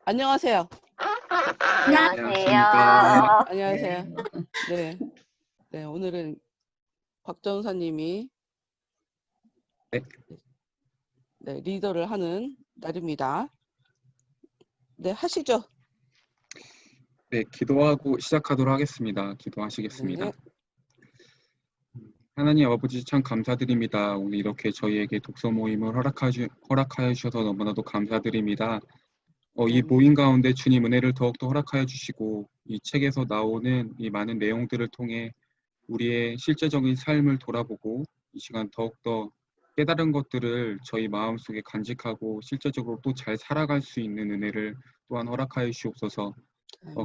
안녕하세요. 안녕하십니까. 안녕하세요. 네, 네, 오늘은 박 전사님이 네. 네, 리더를 하는 날입니다. 네, 하시죠. 네, 기도하고 시작하도록 하겠습니다. 기도하시겠습니다. 네, 하나님 아버지 참 감사드립니다. 오늘 이렇게 저희에게 독서 모임을 허락하여 주셔서 너무나도 감사드립니다. 이 모임 가운데 주님 은혜를 더욱더 허락하여 주시고 이 책에서 나오는 이 많은 내용들을 통해 우리의 실제적인 삶을 돌아보고 이 시간 더욱더 깨달은 것들을 저희 마음속에 간직하고 실제적으로 또 잘 살아갈 수 있는 은혜를 또한 허락하여 주옵소서.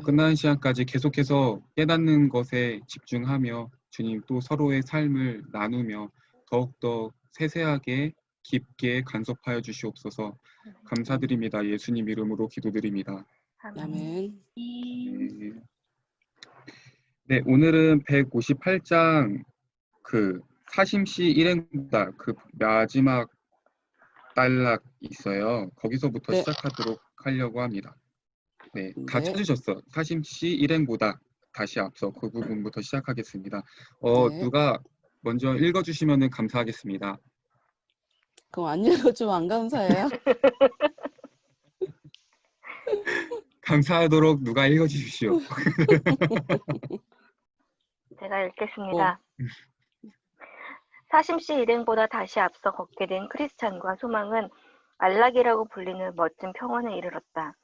끝나는 시간까지 계속해서 깨닫는 것에 집중하며 주님 또 서로의 삶을 나누며 더욱더 세세하게 깊게 간섭하여 주시옵소서. 감사드립니다. 예수님 이름으로 기도드립니다. 아멘. 네, 네, 오늘은 158장 그 사심시 일행보다 그 마지막 단락 있어요. 거기서부터 네, 시작하도록 하려고 합니다. 네, 다 네, 찾으셨어. 사심시 일행보다 다시 앞서 그 부분부터 시작하겠습니다. 네. 누가 먼저 읽어주시면 감사하겠습니다. 그럼 안 읽어주면 안 감사해요? 감사하도록 누가 읽어주십시오. 제가 읽겠습니다. 뭐, 사심시 일행보다 다시 앞서 걷게 된 크리스찬과 소망은 안락이라고 불리는 멋진 평원에 이르렀다.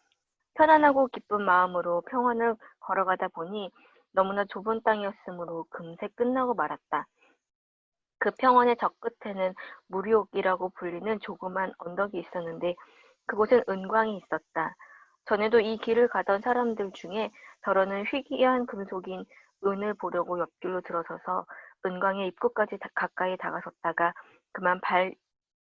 편안하고 기쁜 마음으로 평원을 걸어가다 보니 너무나 좁은 땅이었으므로 금세 끝나고 말았다. 그 평원의 저 끝에는 무리옥이라고 불리는 조그만 언덕이 있었는데 그곳엔 은광이 있었다. 전에도 이 길을 가던 사람들 중에 더러는 희귀한 금속인 은을 보려고 옆길로 들어서서 은광의 입구까지 가까이 다가섰다가 그만 발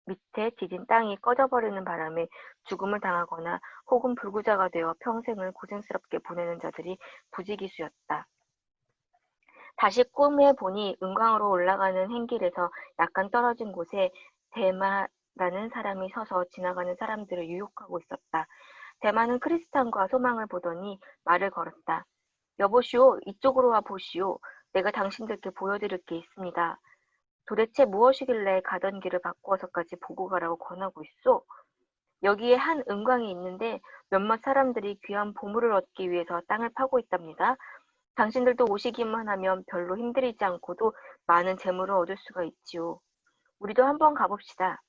밑에 디딘 땅이 꺼져버리는 바람에 죽음을 당하거나 혹은 불구자가 되어 평생을 고생스럽게 보내는 자들이 부지기수였다. 다시 꿈에 보니 은광으로 올라가는 행길에서 약간 떨어진 곳에 대마라는 사람이 서서 지나가는 사람들을 유혹하고 있었다. 대마는 크리스찬과 소망을 보더니 말을 걸었다. 여보시오, 이쪽으로 와 보시오. 내가 당신들께 보여드릴 게 있습니다. 도대체 무엇이길래 가던 길을 바꾸어서까지 보고 가라고 권하고 있소? 여기에 한 은광이 있는데 몇몇 사람들이 귀한 보물을 얻기 위해서 땅을 파고 있답니다. 당신들도 오시기만 하면 별로 힘들이지 않고도 많은 재물을 얻을 수가 있지요. 우리도 한번 가봅시다.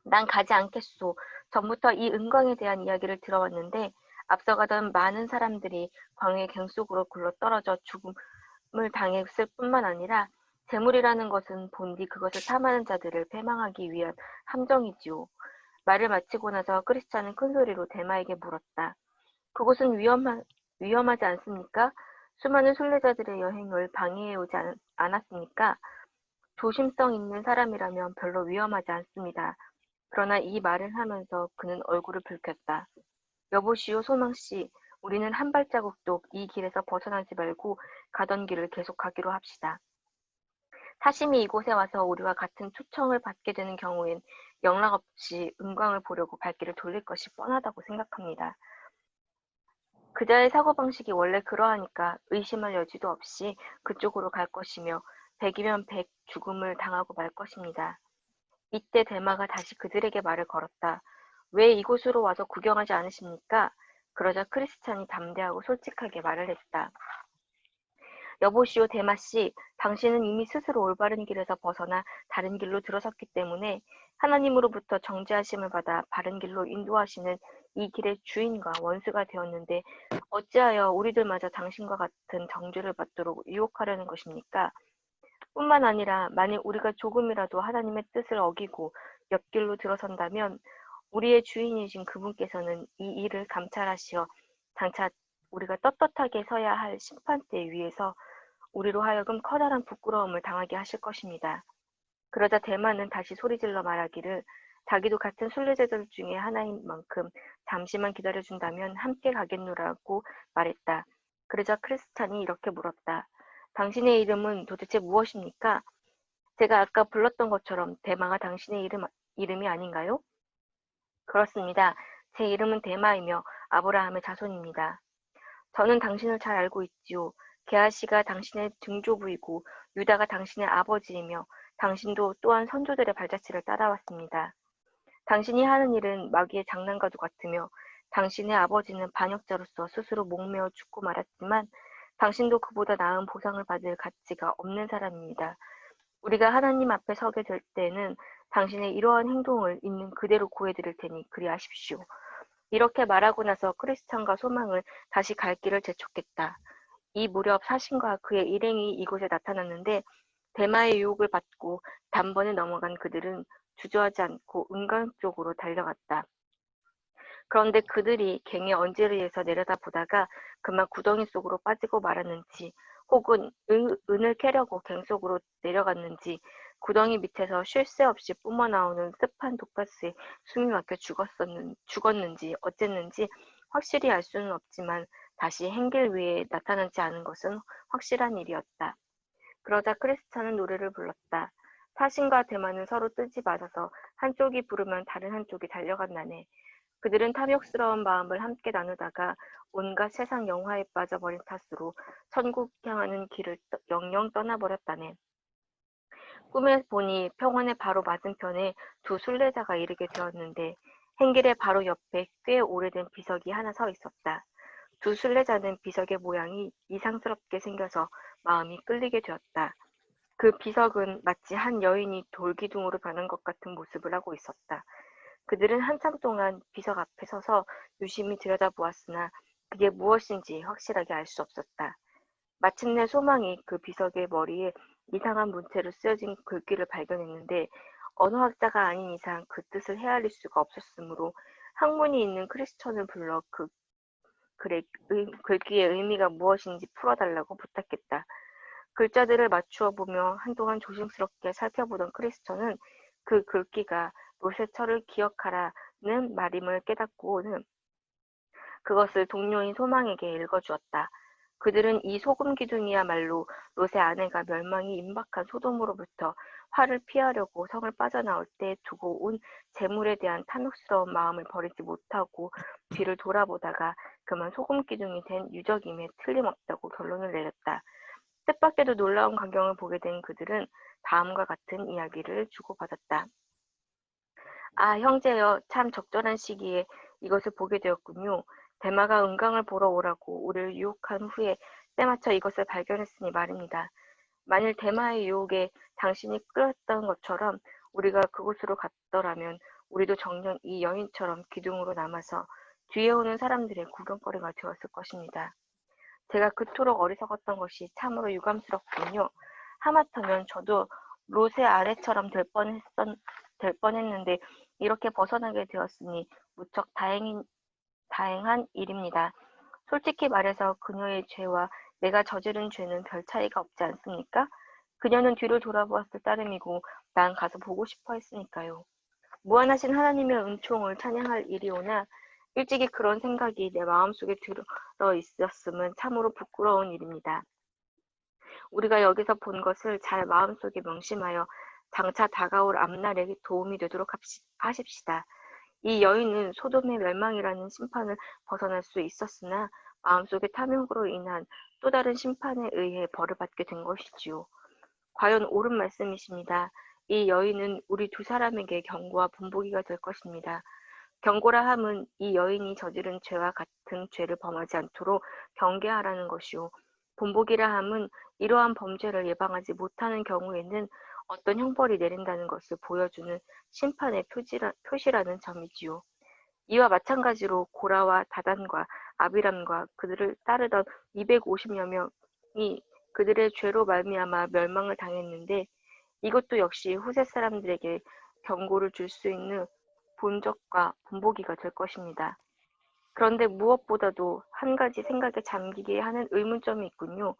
난 가지 않겠소. 전부터 이 은광에 대한 이야기를 들어왔는데 앞서가던 많은 사람들이 광의 갱 속으로 굴러떨어져 죽음을 당했을 뿐만 아니라 재물이라는 것은 본디 그것을 탐하는 자들을 패망하기 위한 함정이지요. 말을 마치고 나서 크리스찬은 큰 소리로 대마에게 물었다. 그곳은 위험하지 않습니까? 수많은 순례자들의 여행을 방해해 오지 않았습니까? 조심성 있는 사람이라면 별로 위험하지 않습니다. 그러나 이 말을 하면서 그는 얼굴을 붉혔다. 여보시오, 소망씨, 우리는 한 발자국도 이 길에서 벗어나지 말고 가던 길을 계속 가기로 합시다. 사심이 이곳에 와서 우리와 같은 초청을 받게 되는 경우엔 영락없이 은광을 보려고 발길을 돌릴 것이 뻔하다고 생각합니다. 그자의 사고방식이 원래 그러하니까 의심할 여지도 없이 그쪽으로 갈 것이며 100이면 100 죽음을 당하고 말 것입니다. 이때 대마가 다시 그들에게 말을 걸었다. 왜 이곳으로 와서 구경하지 않으십니까? 그러자 크리스찬이 담대하고 솔직하게 말을 했다. 여보시오, 대마씨, 당신은 이미 스스로 올바른 길에서 벗어나 다른 길로 들어섰기 때문에 하나님으로부터 정죄하심을 받아 바른 길로 인도하시는 이 길의 주인과 원수가 되었는데 어찌하여 우리들마저 당신과 같은 정죄를 받도록 유혹하려는 것입니까? 뿐만 아니라 만일 우리가 조금이라도 하나님의 뜻을 어기고 옆길로 들어선다면 우리의 주인이신 그분께서는 이 일을 감찰하시어 장차 우리가 떳떳하게 서야 할 심판대 위에서 우리로 하여금 커다란 부끄러움을 당하게 하실 것입니다. 그러자 대마는 다시 소리질러 말하기를 자기도 같은 순례자들 중에 하나인 만큼 잠시만 기다려준다면 함께 가겠노라고 말했다. 그러자 크리스찬이 이렇게 물었다. 당신의 이름은 도대체 무엇입니까? 제가 아까 불렀던 것처럼 대마가 당신의 이름이 아닌가요? 그렇습니다. 제 이름은 대마이며 아브라함의 자손입니다. 저는 당신을 잘 알고 있지요. 게하시가 당신의 등조부이고 유다가 당신의 아버지이며 당신도 또한 선조들의 발자취를 따라왔습니다. 당신이 하는 일은 마귀의 장난과도 같으며 당신의 아버지는 반역자로서 스스로 목매어 죽고 말았지만 당신도 그보다 나은 보상을 받을 가치가 없는 사람입니다. 우리가 하나님 앞에 서게 될 때에는 당신의 이러한 행동을 있는 그대로 고해드릴 테니 그리하십시오. 이렇게 말하고 나서 크리스찬과 소망은 다시 갈 길을 재촉했다. 이 무렵 사신과 그의 일행이 이곳에 나타났는데 대마의 유혹을 받고 단번에 넘어간 그들은 주저하지 않고 은강 쪽으로 달려갔다. 그런데 그들이 갱의 언저리에서 내려다보다가 그만 구덩이 속으로 빠지고 말았는지 혹은 은을 캐려고 갱 속으로 내려갔는지 구덩이 밑에서 쉴 새 없이 뿜어나오는 습한 독가스에 숨이 막혀 죽었는지 어쨌는지 확실히 알 수는 없지만 다시 행길 위에 나타나지 않은 것은 확실한 일이었다. 그러자 크리스찬은 노래를 불렀다. 사신과 대만은 서로 뜨지 맞아서 한쪽이 부르면 다른 한쪽이 달려간다네. 그들은 탐욕스러운 마음을 함께 나누다가 온갖 세상 영화에 빠져버린 탓으로 천국 향하는 길을 영영 떠나버렸다네. 꿈에 보니 평원의 바로 맞은편에 두 순례자가 이르게 되었는데 행길의 바로 옆에 꽤 오래된 비석이 하나 서 있었다. 두 순례자는 비석의 모양이 이상스럽게 생겨서 마음이 끌리게 되었다. 그 비석은 마치 한 여인이 돌기둥으로 변한 것 같은 모습을 하고 있었다. 그들은 한참 동안 비석 앞에 서서 유심히 들여다보았으나 그게 무엇인지 확실하게 알 수 없었다. 마침내 소망이 그 비석의 머리에 이상한 문체로 쓰여진 글귀를 발견했는데 언어학자가 아닌 이상 그 뜻을 헤아릴 수가 없었으므로 학문이 있는 크리스천을 불러 그 글귀의 의미가 무엇인지 풀어달라고 부탁했다. 글자들을 맞추어 보며 한동안 조심스럽게 살펴보던 크리스천은 그 글귀가 롯의 철을 기억하라는 말임을 깨닫고는 그것을 동료인 소망에게 읽어주었다. 그들은 이 소금 기둥이야말로 롯의 아내가 멸망이 임박한 소돔으로부터 화를 피하려고 성을 빠져나올 때 두고 온 재물에 대한 탐욕스러운 마음을 버리지 못하고 뒤를 돌아보다가 그만 소금 기둥이 된 유적임에 틀림없다고 결론을 내렸다. 뜻밖에도 놀라운 광경을 보게 된 그들은 다음과 같은 이야기를 주고받았다. 아, 형제여, 참 적절한 시기에 이것을 보게 되었군요. 대마가 은강을 보러 오라고 우리를 유혹한 후에 때마쳐 이것을 발견했으니 말입니다. 만일 대마의 유혹에 당신이 끌었던 것처럼 우리가 그곳으로 갔더라면 우리도 정녕 이 여인처럼 기둥으로 남아서 뒤에 오는 사람들의 구경거리가 되었을 것입니다. 제가 그토록 어리석었던 것이 참으로 유감스럽군요. 하마터면 저도 롯의 아래처럼 될 뻔했는데 이렇게 벗어나게 되었으니 무척 다행한 일입니다. 솔직히 말해서 그녀의 죄와 내가 저지른 죄는 별 차이가 없지 않습니까? 그녀는 뒤를 돌아보았을 따름이고 난 가서 보고 싶어 했으니까요. 무한하신 하나님의 은총을 찬양할 일이오나 일찍이 그런 생각이 내 마음속에 들어 있었음은 참으로 부끄러운 일입니다. 우리가 여기서 본 것을 잘 마음속에 명심하여 장차 다가올 앞날에 도움이 되도록 하십시다. 이 여인은 소돔의 멸망이라는 심판을 벗어날 수 있었으나 마음속의 탐욕으로 인한 또 다른 심판에 의해 벌을 받게 된 것이지요. 과연 옳은 말씀이십니다. 이 여인은 우리 두 사람에게 경고와 본보기가 될 것입니다. 경고라 함은 이 여인이 저지른 죄와 같은 죄를 범하지 않도록 경계하라는 것이요. 본보기라 함은 이러한 범죄를 예방하지 못하는 경우에는 어떤 형벌이 내린다는 것을 보여주는 심판의 표시라는 점이지요. 이와 마찬가지로 고라와 다단과 아비람과 그들을 따르던 250여 명이 그들의 죄로 말미암아 멸망을 당했는데 이것도 역시 후세 사람들에게 경고를 줄 수 있는 본적과 본보기가 될 것입니다. 그런데 무엇보다도 한 가지 생각에 잠기게 하는 의문점이 있군요.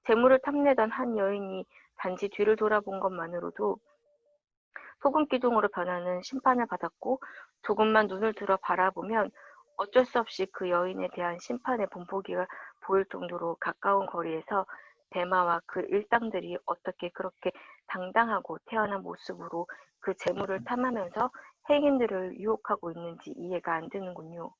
재물을 탐내던 한 여인이 단지 뒤를 돌아본 것만으로도 소금 기둥으로 변하는 심판을 받았고 조금만 눈을 들어 바라보면 어쩔 수 없이 그 여인에 대한 심판의 본보기가 보일 정도로 가까운 거리에서 대마와 그 일당들이 어떻게 그렇게 당당하고 태어난 모습으로 그 재물을 탐하면서 행인들을 유혹하고 있는지 이해가 안 되는군요.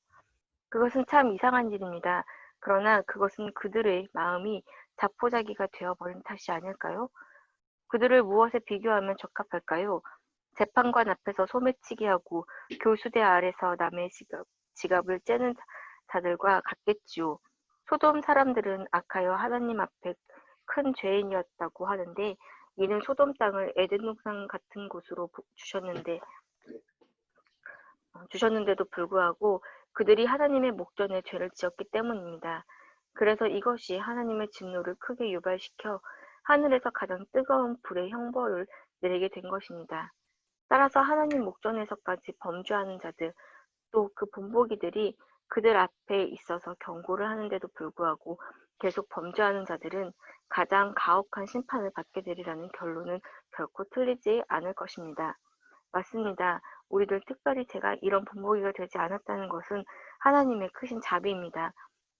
그것은 참 이상한 일입니다. 그러나 그것은 그들의 마음이 자포자기가 되어버린 탓이 아닐까요? 그들을 무엇에 비교하면 적합할까요? 재판관 앞에서 소매치기 하고 교수대 아래서 남의 지갑을 째는 자들과 같겠지요. 소돔 사람들은 악하여 하나님 앞에 큰 죄인이었다고 하는데 이는 소돔 땅을 에덴 동산 같은 곳으로 주셨는데도 불구하고 그들이 하나님의 목전에 죄를 지었기 때문입니다. 그래서 이것이 하나님의 진노를 크게 유발시켜 하늘에서 가장 뜨거운 불의 형벌을 내리게 된 것입니다. 따라서 하나님 목전에서까지 범죄하는 자들, 또 그 본보기들이 그들 앞에 있어서 경고를 하는데도 불구하고 계속 범죄하는 자들은 가장 가혹한 심판을 받게 되리라는 결론은 결코 틀리지 않을 것입니다. 맞습니다. 우리들 특별히 제가 이런 본보기가 되지 않았다는 것은 하나님의 크신 자비입니다.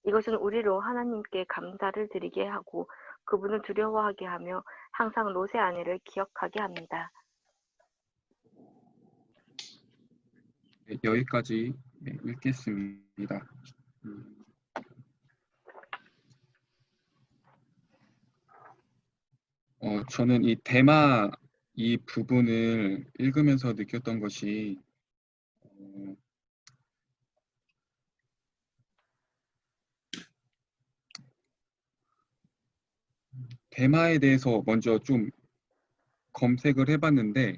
이것은 우리로 하나님께 감사를 드리게 하고 그분을 두려워하게 하며 항상 롯의 아내를 기억하게 합니다. 네, 여기까지 읽겠습니다. 저는 이 대마 이 부분을 읽으면서 느꼈던 것이 대마에 대해서 먼저 좀 검색을 해봤는데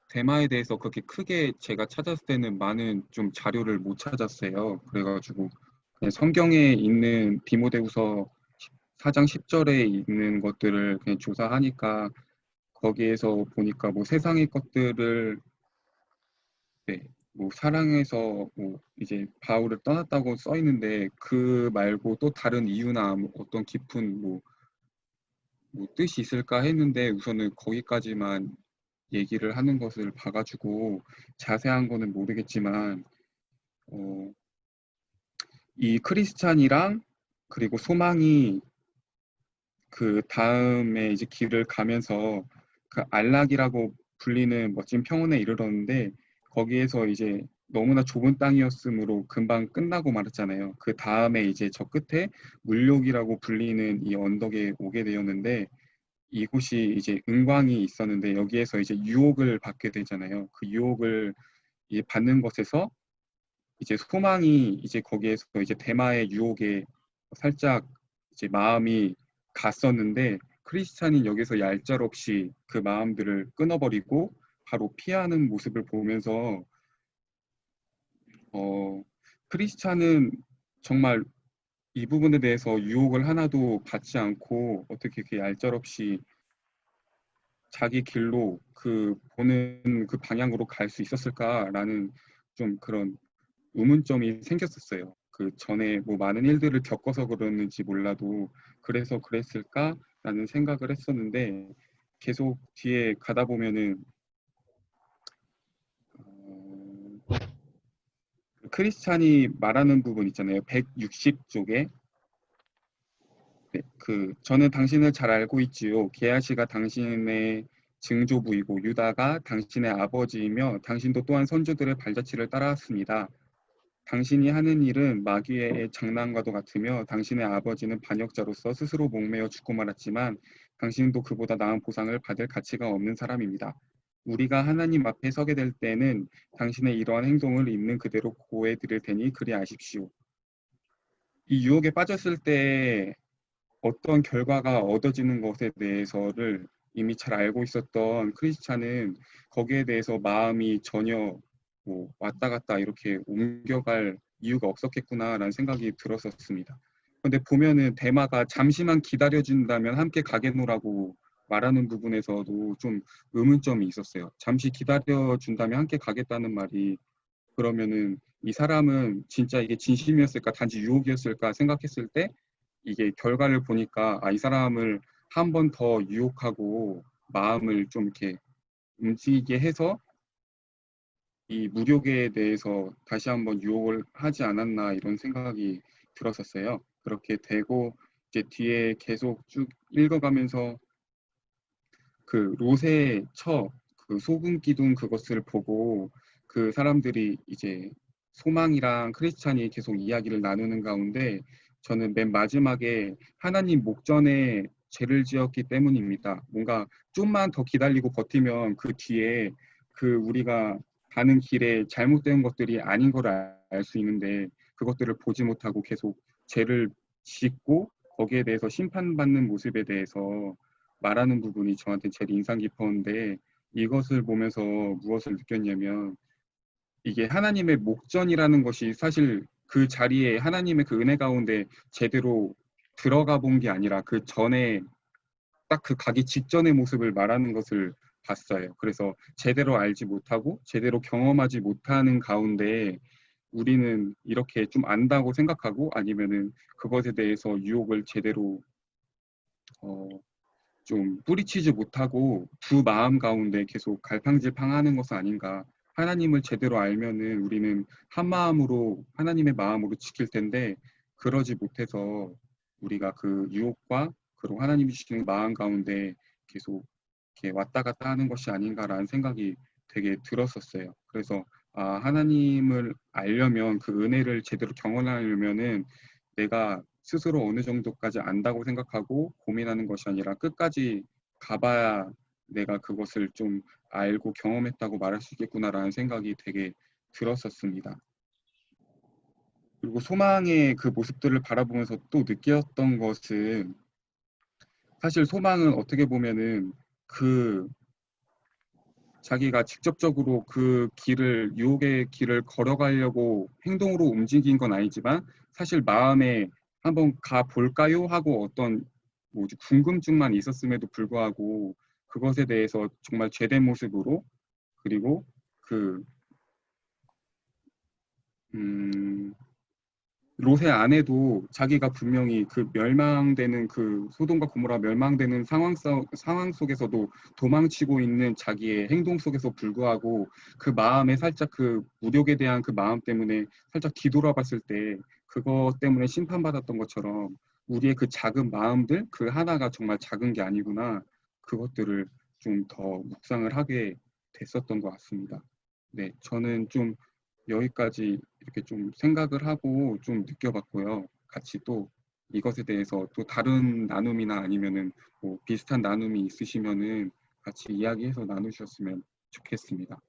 대마에 대해서 그렇게 크게 제가 찾았을 때는 많은 좀 자료를 못 찾았어요. 그래가지고 그냥 성경에 있는 디모데후서 4장 10절에 있는 것들을 그냥 조사하니까 거기에서 보니까 뭐 세상의 것들을 뭐 사랑해서 뭐 이제 바울을 떠났다고 써 있는데 그 말고 또 다른 이유나 뭐 어떤 깊은 뭐 뜻이 있을까 했는데 우선은 거기까지만 얘기를 하는 것을 봐가지고 자세한 거는 모르겠지만 이 크리스찬이랑 그리고 소망이 그 다음에 이제 길을 가면서 그 안락이라고 불리는 멋진 평원에 이르렀는데 거기에서 이제 너무나 좁은 땅이었으므로 금방 끝나고 말았잖아요. 그 다음에 이제 저 끝에 물욕이라고 불리는 이 언덕에 오게 되었는데 이곳이 이제 은광이 있었는데 여기에서 이제 유혹을 받게 되잖아요. 그 유혹을 이제 받는 것에서 이제 소망이 이제 거기에서 이제 대마의 유혹에 살짝 이제 마음이 갔었는데 크리스찬이 여기서 얄짤없이 그 마음들을 끊어버리고 바로 피하는 모습을 보면서 크리스찬은 정말 이 부분에 대해서 유혹을 하나도 받지 않고 어떻게 이렇게 얄짤없이 자기 길로 그 보는 그 방향으로 갈 수 있었을까라는 좀 그런 의문점이 생겼었어요. 그 전에 뭐 많은 일들을 겪어서 그러는지 몰라도 그래서 그랬을까라는 생각을 했었는데 계속 뒤에 가다 보면은 크리스찬이 말하는 부분 있잖아요. 160쪽에 저는 당신을 잘 알고 있지요. 게하시가 당신의 증조부이고 유다가 당신의 아버지이며 당신도 또한 선조들의 발자취를 따라왔습니다. 당신이 하는 일은 마귀의 장난과도 같으며 당신의 아버지는 반역자로서 스스로 목매어 죽고 말았지만 당신도 그보다 나은 보상을 받을 가치가 없는 사람입니다. 우리가 하나님 앞에 서게 될 때는 당신의 이러한 행동을 있는 그대로 고해 드릴 테니 그리 아십시오. 이 유혹에 빠졌을 때 어떤 결과가 얻어지는 것에 대해서를 이미 잘 알고 있었던 크리스찬은 거기에 대해서 마음이 전혀 뭐 왔다 갔다 이렇게 옮겨갈 이유가 없었겠구나라는 생각이 들었었습니다. 근데 보면은 대마가 잠시만 기다려준다면 함께 가겠노라고 말하는 부분에서도 좀 의문점이 있었어요. 잠시 기다려준다면 함께 가겠다는 말이 그러면은 이 사람은 진짜 이게 진심이었을까 단지 유혹이었을까 생각했을 때 이게 결과를 보니까 이 사람을 한 번 더 유혹하고 마음을 좀 이렇게 움직이게 해서 이 무력에 대해서 다시 한번 유혹을 하지 않았나 이런 생각이 들었었어요. 그렇게 되고 이제 뒤에 계속 쭉 읽어가면서 그 롯의 그 소금 기둥 그것을 보고 그 사람들이 이제 소망이랑 크리스찬이 계속 이야기를 나누는 가운데 저는 맨 마지막에 하나님 목전에 죄를 지었기 때문입니다. 뭔가 좀만 더 기다리고 버티면 그 뒤에 그 우리가 가는 길에 잘못된 것들이 아닌 걸 알 수 있는데 그것들을 보지 못하고 계속 죄를 짓고 거기에 대해서 심판받는 모습에 대해서 말하는 부분이 저한테 제일 인상 깊었는데 이것을 보면서 무엇을 느꼈냐면 이게 하나님의 목전이라는 것이 사실 그 자리에 하나님의 그 은혜 가운데 제대로 들어가 본 게 아니라 그 전에 딱 그 가기 직전의 모습을 말하는 것을 봤어요. 그래서 제대로 알지 못하고 제대로 경험하지 못하는 가운데 우리는 이렇게 좀 안다고 생각하고 아니면은 그것에 대해서 유혹을 제대로 어, 좀 뿌리치지 못하고 두 마음 가운데 계속 갈팡질팡하는 것은 아닌가. 하나님을 제대로 알면은 우리는 한 마음으로 하나님의 마음으로 지킬 텐데 그러지 못해서 우리가 그 유혹과 그리고 하나님이 주시는 마음 가운데 계속 이렇게 왔다 갔다 하는 것이 아닌가라는 생각이 되게 들었었어요. 그래서 하나님을 알려면 그 은혜를 제대로 경험하려면은 내가 스스로 어느 정도까지 안다고 생각하고 고민하는 것이 아니라 끝까지 가봐야 내가 그것을 좀 알고 경험했다고 말할 수 있겠구나라는 생각이 되게 들었었습니다. 그리고 소망의 그 모습들을 바라보면서 또 느꼈던 것은 사실 소망은 어떻게 보면은 그 자기가 직접적으로 그 길을 유혹의 길을 걸어가려고 행동으로 움직인 건 아니지만 사실 마음에 한번 가 볼까요 하고 어떤 뭐지 궁금증만 있었음에도 불구하고 그것에 대해서 정말 죄된 모습으로 그리고 그 롯의 아내도 자기가 분명히 그 멸망되는 그 소돔과 고모라 멸망되는 상황 속에서도 도망치고 있는 자기의 행동 속에서 불구하고 그 마음에 살짝 그 무력에 대한 그 마음 때문에 살짝 뒤돌아봤을 때 그것 때문에 심판받았던 것처럼 우리의 그 작은 마음들 그 하나가 정말 작은 게 아니구나 그것들을 좀 더 묵상을 하게 됐었던 것 같습니다. 네, 저는 좀 여기까지 이렇게 좀 생각을 하고 좀 느껴봤고요. 같이 또 이것에 대해서 또 다른 나눔이나 아니면은 뭐 비슷한 나눔이 있으시면은 같이 이야기해서 나누셨으면 좋겠습니다.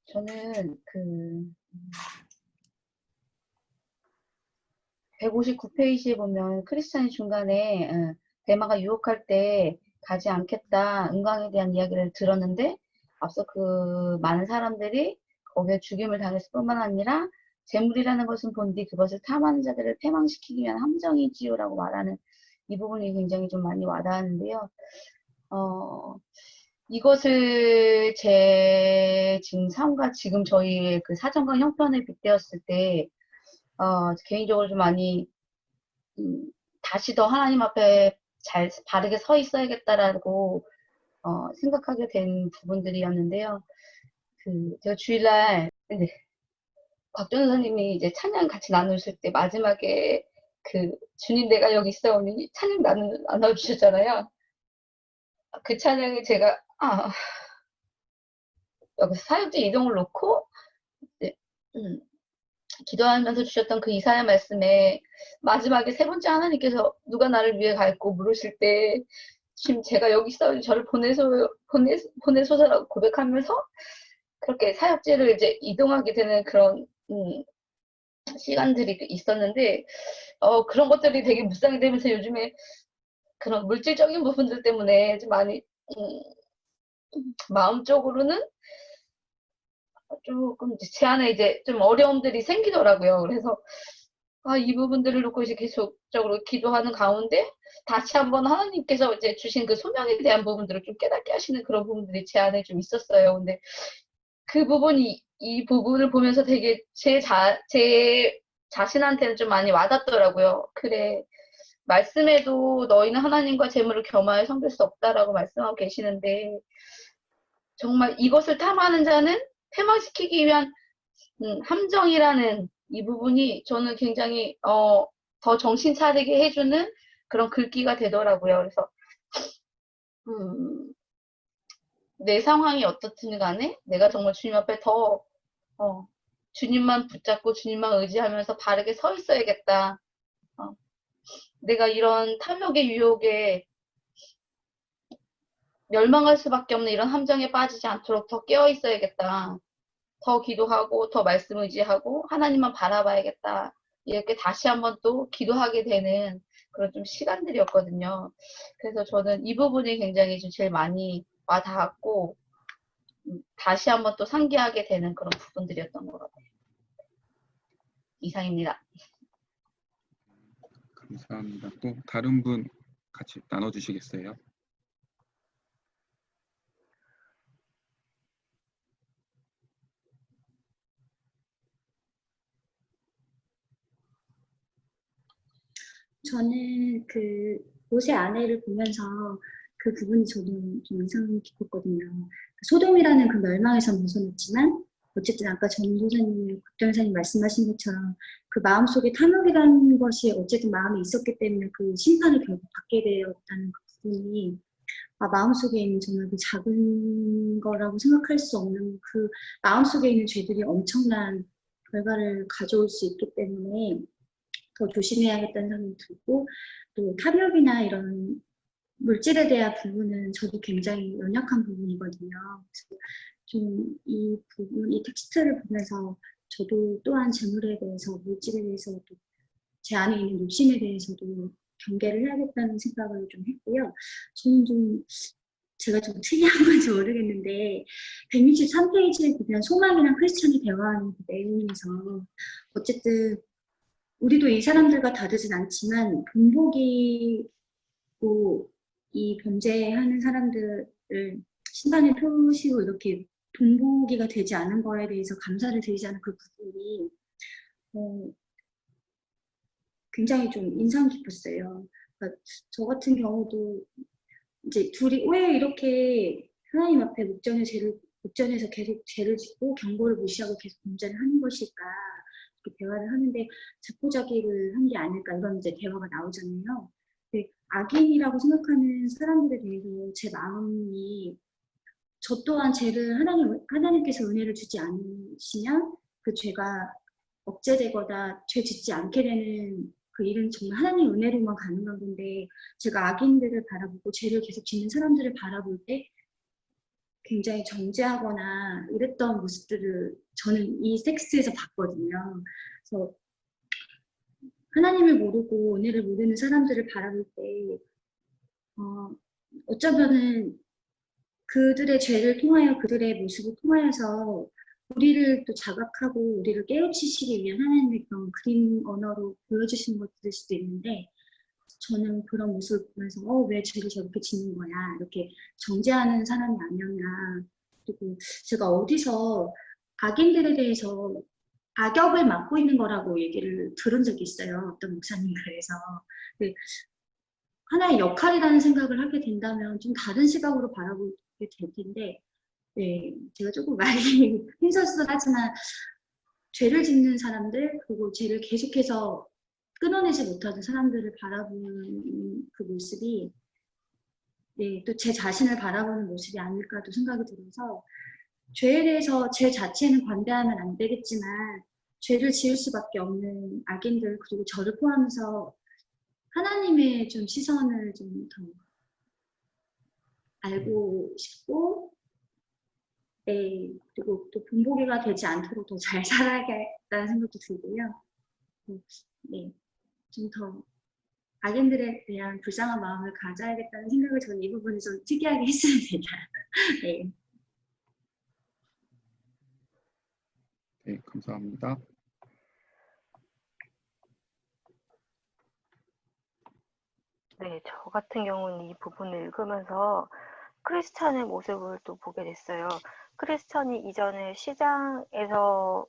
저는 159페이지에 보면 크리스찬이 중간에 대마가 유혹할 때 가지 않겠다 은광에 대한 이야기를 들었는데 앞서 그 많은 사람들이 거기에 죽임을 당했을 뿐만 아니라 재물이라는 것은 본디 그것을 탐하는 자들을 패망시키기 위한 함정이지요라고 말하는 이 부분이 굉장히 좀 많이 와닿았는데요. 이것을 제 지금 삶과 지금 저희의 그 사정과 형편에 빗대었을 때 개인적으로 좀 많이 다시 더 하나님 앞에 잘 바르게 서 있어야겠다라고 생각하게 된 부분들이었는데요. 제가 주일날 곽전 선생님이 이제 찬양 같이 나누실 때 마지막에 주님 내가 여기 있어오니 찬양 나눠주셨잖아요. 그 찬양을 제가 여기서 사역자 이동을 놓고 이제, 기도하면서 주셨던 그 이사야 말씀에 마지막에 세 번째 하나님께서 누가 나를 위해 갈고 물으실 때 지금 제가 여기 있어오니 저를 보내소서라고 고백하면서 그렇게 사역지를 이제 이동하게 되는 그런 시간들이 있었는데 그런 것들이 되게 묵상이 되면서 요즘에 그런 물질적인 부분들 때문에 좀 많이 마음적으로는 조금 제 안에 이제 좀 어려움들이 생기더라고요. 그래서 이 부분들을 놓고 이제 계속적으로 기도하는 가운데 다시 한번 하나님께서 이제 주신 그 소명에 대한 부분들을 좀 깨닫게 하시는 그런 부분들이 제 안에 좀 있었어요. 근데 그 부분이 이 부분을 보면서 되게 제 자신한테는 좀 많이 와닿더라고요. 그래, 말씀에도 너희는 하나님과 재물을 겸하여 섬길 수 없다라고 말씀하고 계시는데 정말 이것을 탐하는 자는 패망시키기 위한 함정이라는 이 부분이 저는 굉장히 더 정신 차리게 해주는 그런 글귀가 되더라고요. 그래서 내 상황이 어떻든 간에 내가 정말 주님 앞에 더 주님만 붙잡고 주님만 의지하면서 바르게 서 있어야겠다. 내가 이런 탐욕의 유혹에 멸망할 수밖에 없는 이런 함정에 빠지지 않도록 더 깨어 있어야겠다. 더 기도하고 더 말씀 의지하고 하나님만 바라봐야겠다. 이렇게 다시 한번 또 기도하게 되는 그런 좀 시간들이었거든요. 그래서 저는 이 부분이 굉장히 좀 제일 많이 와닿았고 다시 한번 또 상기하게 되는 그런 부분들이었던 것 같아요. 이상입니다. 감사합니다. 또 다른 분 같이 나눠주시겠어요? 저는 그 모세 아내를 보면서 그 부분이 저도 좀 인상 깊었거든요. 소돔이라는 그 멸망에서 벗어났지만 어쨌든 아까 전도사님, 국장사님 말씀하신 것처럼 그 마음속에 탐욕이라는 것이 어쨌든 마음에 있었기 때문에 그 심판을 결국 받게 되었다는 그 부분이 마음속에 있는 정말 그 작은 거라고 생각할 수 없는 그 마음속에 있는 죄들이 엄청난 결과를 가져올 수 있기 때문에 더 조심해야겠다는 생각이 들고 또 탐욕이나 이런 물질에 대한 부분은 저도 굉장히 연약한 부분이거든요. 그래서 좀 이 부분, 이 텍스트를 보면서 저도 또한 재물에 대해서, 물질에 대해서 또 제 안에 있는 욕심에 대해서도 경계를 해야겠다는 생각을 좀 했고요. 저는 좀 제가 좀 특이한 건지 모르겠는데 163페이지에 보면 소망이랑 크리스천이 대화하는 그 내용에서 어쨌든 우리도 이 사람들과 다르진 않지만 본보기고 이 범죄하는 사람들을 심판의 표시로 이렇게 본보기가 되지 않은 거에 대해서 감사를 드리자는 그 부분이 굉장히 좀 인상 깊었어요. 그러니까 저 같은 경우도 이제 둘이 왜 이렇게 하나님 앞에 목전에서 계속 죄를 짓고 경고를 무시하고 계속 범죄를 하는 것일까 이렇게 대화를 하는데 자포자기를 한 게 아닐까 이런 이제 대화가 나오잖아요. 근데 악인이라고 생각하는 사람들에 대해서 제 마음이 저 또한 죄를 하나님께서 은혜를 주지 않으시면 그 죄가 억제되거나 죄 짓지 않게 되는 그 일은 정말 하나님 은혜로만 가능한 건데 제가 악인들을 바라보고 죄를 계속 짓는 사람들을 바라볼 때 굉장히 정죄하거나 이랬던 모습들을 저는 이 텍스트에서 봤거든요. 그래서 하나님을 모르고 은혜를 모르는 사람들을 바라볼 때 어쩌면은 그들의 죄를 통하여 그들의 모습을 통하여서 우리를 또 자각하고 우리를 깨우치시기 위한 하나님의 그런 그림 언어로 보여주시는 것들일 수도 있는데 저는 그런 모습을 보면서 왜 죄를 저렇게 짓는 거야 이렇게 정죄하는 사람이 아니었나. 그리고 제가 어디서 악인들에 대해서 악역을 맡고 있는 거라고 얘기를 들은 적이 있어요. 어떤 목사님 그래서 하나의 역할이라는 생각을 하게 된다면 좀 다른 시각으로 바라보게 될 텐데 네, 제가 조금 많이 흰설수설하지만 죄를 짓는 사람들 그리고 죄를 계속해서 끊어내지 못하는 사람들을 바라보는 그 모습이 네, 또 제 자신을 바라보는 모습이 아닐까도 생각이 들어서 죄에 대해서 제 자체는 관대하면 안 되겠지만 죄를 지을 수밖에 없는 악인들 그리고 저를 포함해서 하나님의 좀 시선을 좀 더 알고 싶고 네, 그리고 또 본보기가 되지 않도록 더 잘 살아야겠다는 생각도 들고요. 네, 좀 더 악인들에 대한 불쌍한 마음을 가져야겠다는 생각을 저는 이 부분에 좀 특이하게 했습니다. 네. 네, 감사합니다. 네, 저 같은 경우는 이 부분을 읽으면서 크리스찬의 모습을 또 보게 됐어요. 크리스찬이 이전에 시장에서까지만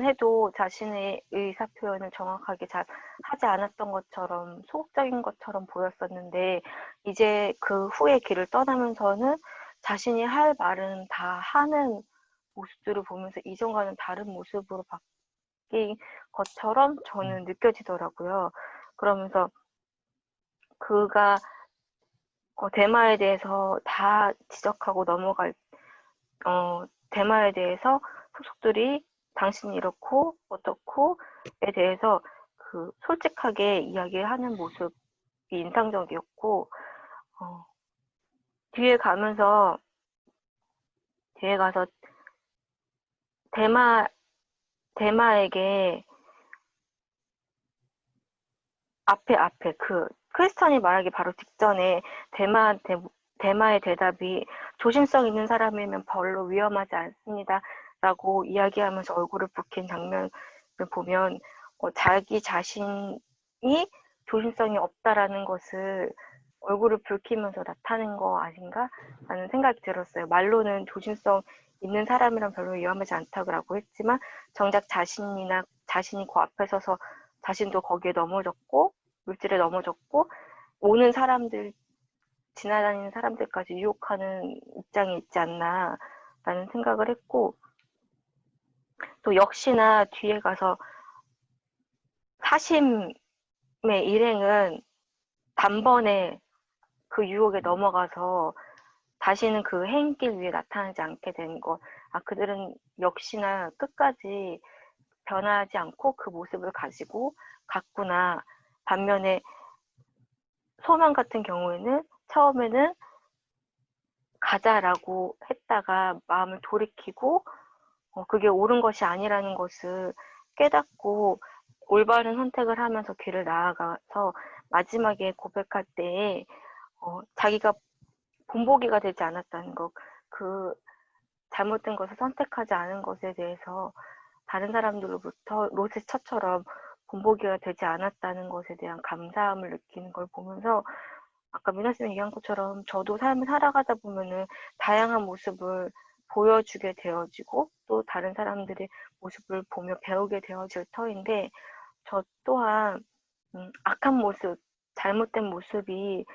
해도 자신의 의사 표현을 정확하게 잘 하지 않았던 것처럼 소극적인 것처럼 보였었는데 이제 그 후에 길을 떠나면서는 자신이 할 말은 다 하는 모습들을 보면서 이전과는 다른 모습으로 바뀐 것처럼 저는 느껴지더라고요. 그러면서 그가 대마에 대해서 다 지적하고 넘어갈, 대마에 대해서 소속들이 당신이 이렇고 어떻고에 대해서 그 솔직하게 이야기하는 모습이 인상적이었고, 뒤에 가서 대마에게 앞에 그 크리스찬이 말하기 바로 직전에 대마의 대답이 조심성 있는 사람이면 별로 위험하지 않습니다 라고 이야기하면서 얼굴을 붉힌 장면을 보면 자기 자신이 조심성이 없다라는 것을 얼굴을 붉히면서 나타낸 거 아닌가 라는 생각이 들었어요. 말로는 조심성 있는 사람이란 별로 위험하지 않다고 했지만 정작 자신이 그 앞에 서서 자신도 거기에 넘어졌고 물질에 넘어졌고 오는 사람들 지나다니는 사람들까지 유혹하는 입장이 있지 않나라는 생각을 했고, 또 역시나 뒤에 가서 사심의 일행은 단번에 그 유혹에 넘어가서 다시는 그 행길 위에 나타나지 않게 된 것. 그들은 역시나 끝까지 변하지 않고 그 모습을 가지고 갔구나. 반면에 소망 같은 경우에는 처음에는 가자라고 했다가 마음을 돌이키고 그게 옳은 것이 아니라는 것을 깨닫고 올바른 선택을 하면서 길을 나아가서 마지막에 고백할 때에 자기가 본보기가 되지 않았다는 것, 그 잘못된 것을 선택하지 않은 것에 대해서 다른 사람들로부터 롯의 처처럼 본보기가 되지 않았다는 것에 대한 감사함을 느끼는 걸 보면서 아까 미나쌤이 얘기한 것처럼 저도 삶을 살아가다 보면은 다양한 모습을 보여주게 되어지고 또 다른 사람들의 모습을 보며 배우게 되어질 터인데 저 또한 악한 모습, 잘못된 모습이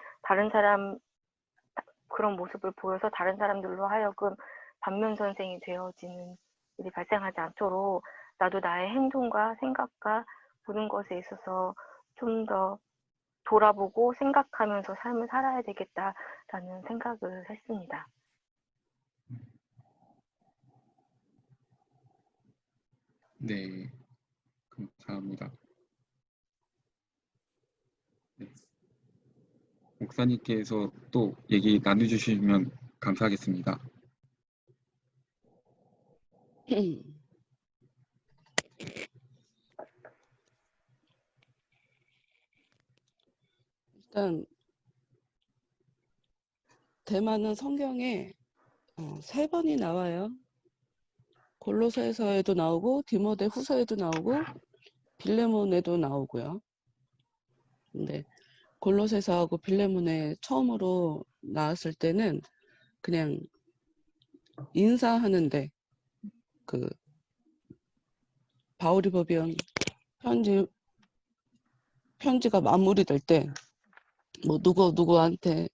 그런 모습을 보여서 다른 사람들로 하여금 반면선생이 되어지는 일이 발생하지 않도록 나도 나의 행동과 생각과 모든 것에 있어서 좀 더 돌아보고 생각하면서 삶을 살아야 되겠다라는 생각을 했습니다. 네, 감사합니다. 네. 목사님께서 또 얘기 나눠주시면 감사하겠습니다. 일단 대마는 성경에 3번이 나와요. 골로새서에도 나오고 디모데 후서에도 나오고 빌레몬에도 나오고요. 근데 골로새서하고 빌레몬에 처음으로 나왔을 때는 그냥 인사하는데 그 바울이 보면 편지가 마무리될 때 뭐 누구한테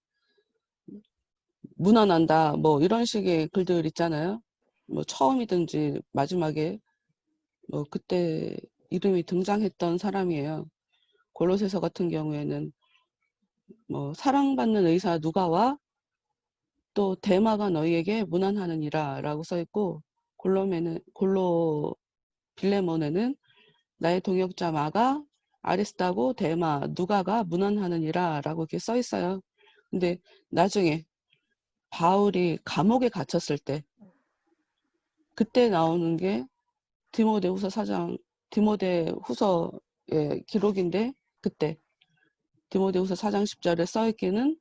문안한다 뭐 이런 식의 글들 있잖아요. 뭐 처음이든지 마지막에 뭐 그때 이름이 등장했던 사람이에요. 골로새서 같은 경우에는 뭐 사랑받는 의사 누가와 또 대마가 너희에게 문안하느니라 라고 써있고 빌레몬에는 나의 동역자 마가 아리스타고 대마 누가가 문안하느니라 라고 이렇게 써있어요. 근데 나중에 바울이 감옥에 갇혔을 때 그때 나오는 게 디모데후서의 기록인데 그때 디모데후서 4장 10절에 써있기는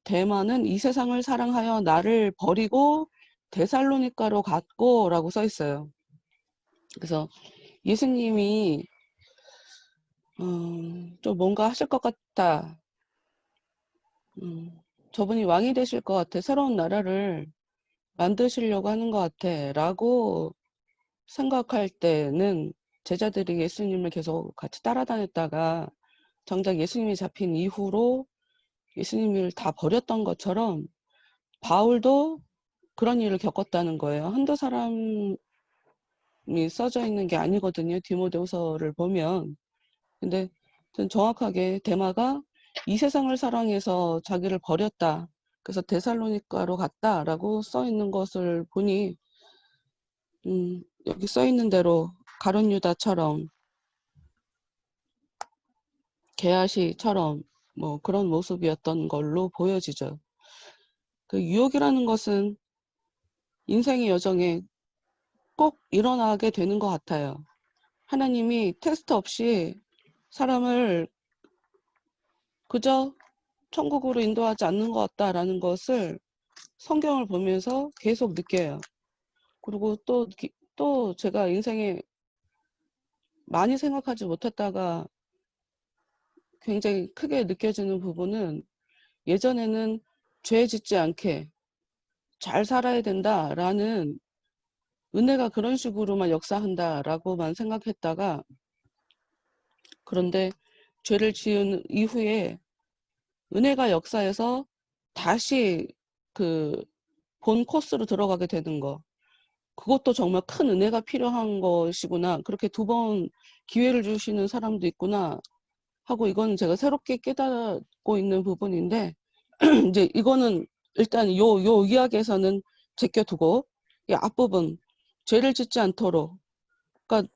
대마는 이 세상을 사랑하여 나를 버리고 데살로니가로 갔고 라고 써있어요. 그래서 예수님이 좀 뭔가 하실 것 같다. 저분이 왕이 되실 것 같아. 새로운 나라를 만드시려고 하는 것 같아. 라고 생각할 때는 제자들이 예수님을 계속 같이 따라다녔다가 정작 예수님이 잡힌 이후로 예수님을 다 버렸던 것처럼 바울도 그런 일을 겪었다는 거예요. 한두 사람이 써져 있는 게 아니거든요. 디모데후서를 보면. 근데 정확하게 대마가 이 세상을 사랑해서 자기를 버렸다. 그래서 데살로니가로 갔다라고 써 있는 것을 보니 여기 써 있는 대로 가룟 유다처럼 게하시처럼 뭐 그런 모습이었던 걸로 보여지죠. 그 유혹이라는 것은 인생의 여정에 꼭 일어나게 되는 것 같아요. 하나님이 테스트 없이 사람을 그저 천국으로 인도하지 않는 것 같다라는 것을 성경을 보면서 계속 느껴요. 그리고 또 제가 인생에 많이 생각하지 못했다가 굉장히 크게 느껴지는 부분은 예전에는 죄 짓지 않게 잘 살아야 된다라는 은혜가 그런 식으로만 역사한다라고만 생각했다가 그런데 죄를 지은 이후에 은혜가 역사해서 다시 그 본 코스로 들어가게 되는 거. 그것도 정말 큰 은혜가 필요한 것이구나. 그렇게 2번 기회를 주시는 사람도 있구나 하고 이건 제가 새롭게 깨닫고 있는 부분인데 이제 이거는 일단 요 이야기에서는 제껴두고 이 앞부분 죄를 짓지 않도록 그러니까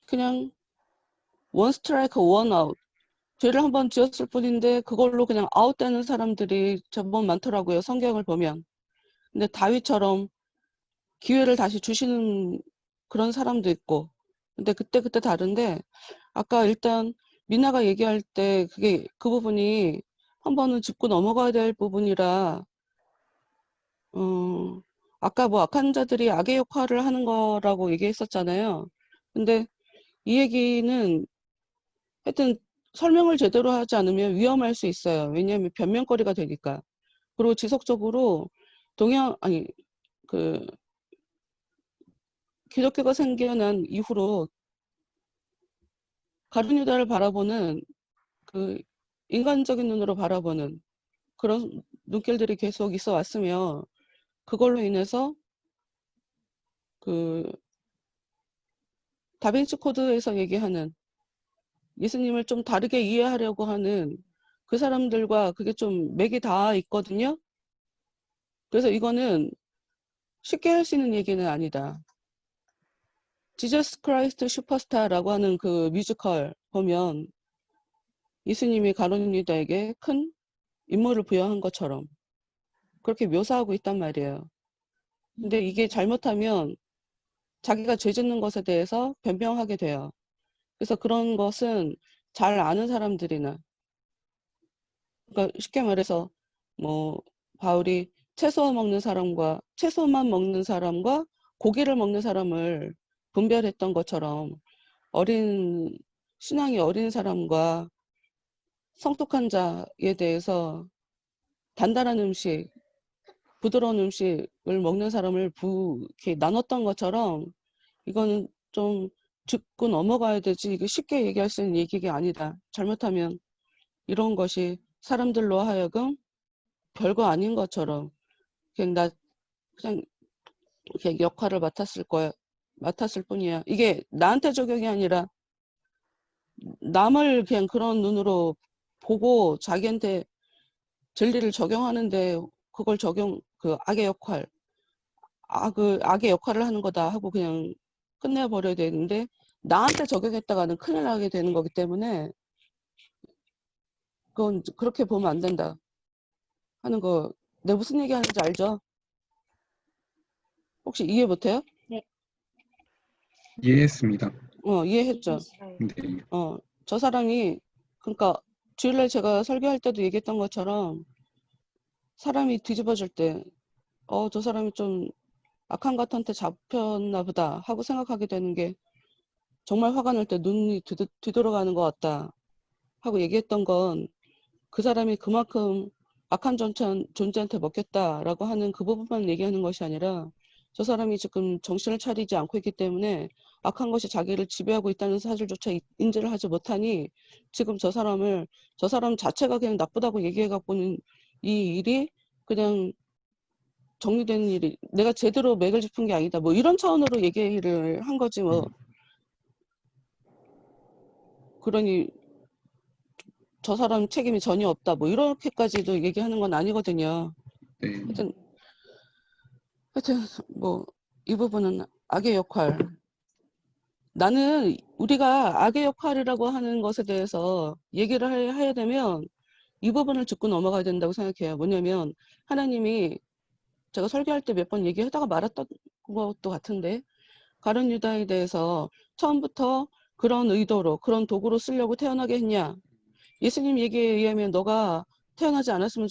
그냥 원 스트라이크 원 아웃 죄를 한번 지었을 뿐인데 그걸로 그냥 아웃되는 사람들이 제법 많더라고요. 성경을 보면. 근데 다윗처럼 기회를 다시 주시는 그런 사람도 있고 근데 그때 다른데 아까 일단 미나가 얘기할 때 그게 그 부분이 한 번은 짚고 넘어가야 될 부분이라 아까 뭐 악한 자들이 악의 역할을 하는 거라고 얘기했었잖아요. 근데 이 얘기는 하여튼 설명을 제대로 하지 않으면 위험할 수 있어요. 왜냐하면 변명거리가 되니까. 그리고 지속적으로 그 기독교가 생겨난 이후로 가룟 유다를 바라보는 그 인간적인 눈으로 바라보는 그런 눈길들이 계속 있어 왔으며 그걸로 인해서 그 다빈치 코드에서 얘기하는 예수님을 좀 다르게 이해하려고 하는 그 사람들과 그게 좀 맥이 닿아 있거든요. 그래서 이거는 쉽게 할 수 있는 얘기는 아니다. 지저스 크라이스트 슈퍼스타라고 하는 그 뮤지컬 보면 예수님이 가룟 유다에게 큰 임무를 부여한 것처럼 그렇게 묘사하고 있단 말이에요. 근데 이게 잘못하면 자기가 죄 짓는 것에 대해서 변명하게 돼요. 그래서 그런 것은 잘 아는 사람들이나 그러니까 쉽게 말해서 뭐 바울이 채소만 먹는 사람과 고기를 먹는 사람을 분별했던 것처럼 신앙이 어린 사람과 성숙한 자에 대해서 단단한 음식, 부드러운 음식을 먹는 사람을 이렇게 나눴던 것처럼 이거는 좀 짚고 넘어가야 되지 이게 쉽게 얘기할 수 있는 얘기가 아니다. 잘못하면 이런 것이 사람들로 하여금 별거 아닌 것처럼 그냥 그냥 역할을 맡았을 뿐이야. 이게 나한테 적용이 아니라 남을 그냥 그런 눈으로 보고 자기한테 진리를 적용하는데 그걸 그 악의 역할을 하는 거다 하고 그냥 끝내버려야 되는데 나한테 적용했다가는 큰일 나게 되는 거기 때문에 그건 그렇게 보면 안 된다 하는 거. 내가 무슨 얘기 하는지 알죠? 혹시 이해 못해요? 이해했습니다. 이해했죠? 네. 저 사람이 그러니까 주일날 제가 설교할 때도 얘기했던 것처럼 사람이 뒤집어질 때 저 사람이 좀 악한 것한테 잡혔나 보다 하고 생각하게 되는 게 정말 화가 날 때 눈이 뒤돌아가는 것 같다 하고 얘기했던 건 그 사람이 그만큼 악한 존재한테 먹혔다라고 하는 그 부분만 얘기하는 것이 아니라 저 사람이 지금 정신을 차리지 않고 있기 때문에 악한 것이 자기를 지배하고 있다는 사실조차 인지를 하지 못하니 지금 저 사람 자체가 그냥 나쁘다고 얘기해갖고는 이 일이 그냥 정리되는 일이 내가 제대로 맥을 짚은 게 아니다. 뭐 이런 차원으로 얘기를 한 거지 뭐. 그러니 저 사람 책임이 전혀 없다. 뭐 이렇게까지도 얘기하는 건 아니거든요. 네. 하여튼 뭐 이 부분은 악의 역할 나는 우리가 악의 역할이라고 하는 것에 대해서 얘기를 해야 되면 이 부분을 짚고 넘어가야 된다고 생각해요. 뭐냐면 하나님이 제가 설교할 때 몇 번 얘기하다가 말았던 것도 같은데 가룟 유다에 대해서 처음부터 그런 의도로 그런 도구로 쓰려고 태어나게 했냐. 예수님 얘기에 의하면 너가 태어나지 않았으면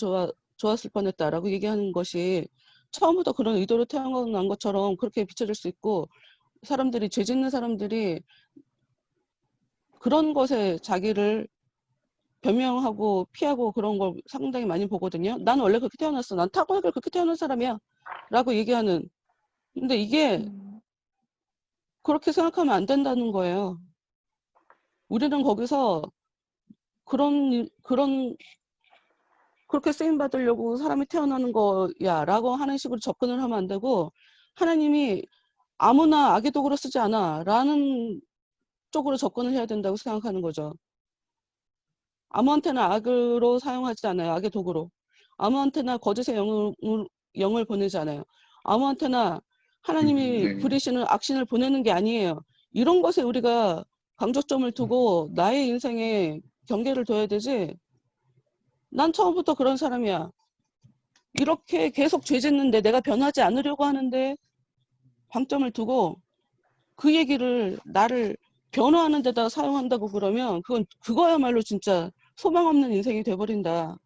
좋았을 뻔했다라고 얘기하는 것이 처음부터 그런 의도로 태어난 것처럼 그렇게 비춰질 수 있고 사람들이 죄 짓는 사람들이 그런 것에 자기를 변명하고 피하고 그런 걸 상당히 많이 보거든요. 난 원래 그렇게 태어났어. 난 타고나길 그렇게 태어난 사람이야. 라고 얘기하는. 근데 이게 그렇게 생각하면 안 된다는 거예요. 우리는 거기서 그렇게 쓰임 받으려고 사람이 태어나는 거야 라고 하는 식으로 접근을 하면 안 되고 하나님이 아무나 악의 도구로 쓰지 않아 라는 쪽으로 접근을 해야 된다고 생각하는 거죠. 아무한테나 악으로 사용하지 않아요. 악의 도구로. 아무한테나 거짓의 영을 보내지 않아요. 아무한테나 하나님이 네. 부리시는 악신을 보내는 게 아니에요. 이런 것에 우리가 강조점을 두고 나의 인생에 경계를 둬야 되지. 난 처음부터 그런 사람이야. 이렇게 계속 죄 짓는데 내가 변하지 않으려고 하는데 방점을 두고 그 얘기를 나를 변화하는 데다 사용한다고 그러면 그거야말로 진짜 소망 없는 인생이 돼버린다.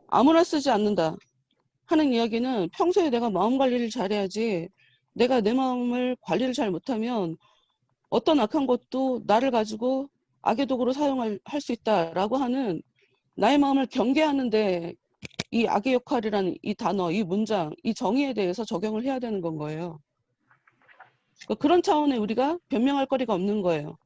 아무나 쓰지 않는다 하는 이야기는 평소에 내가 마음 관리를 잘해야지 내가 내 마음을 관리를 잘 못하면 어떤 악한 것도 나를 가지고 악의 도구로 사용할 수 있다라고 하는 나의 마음을 경계하는데 이 악의 역할이라는 이 단어, 이 문장, 이 정의에 대해서 적용을 해야 되는 건 거예요. 그런 차원에 우리가 변명할 거리가 없는 거예요.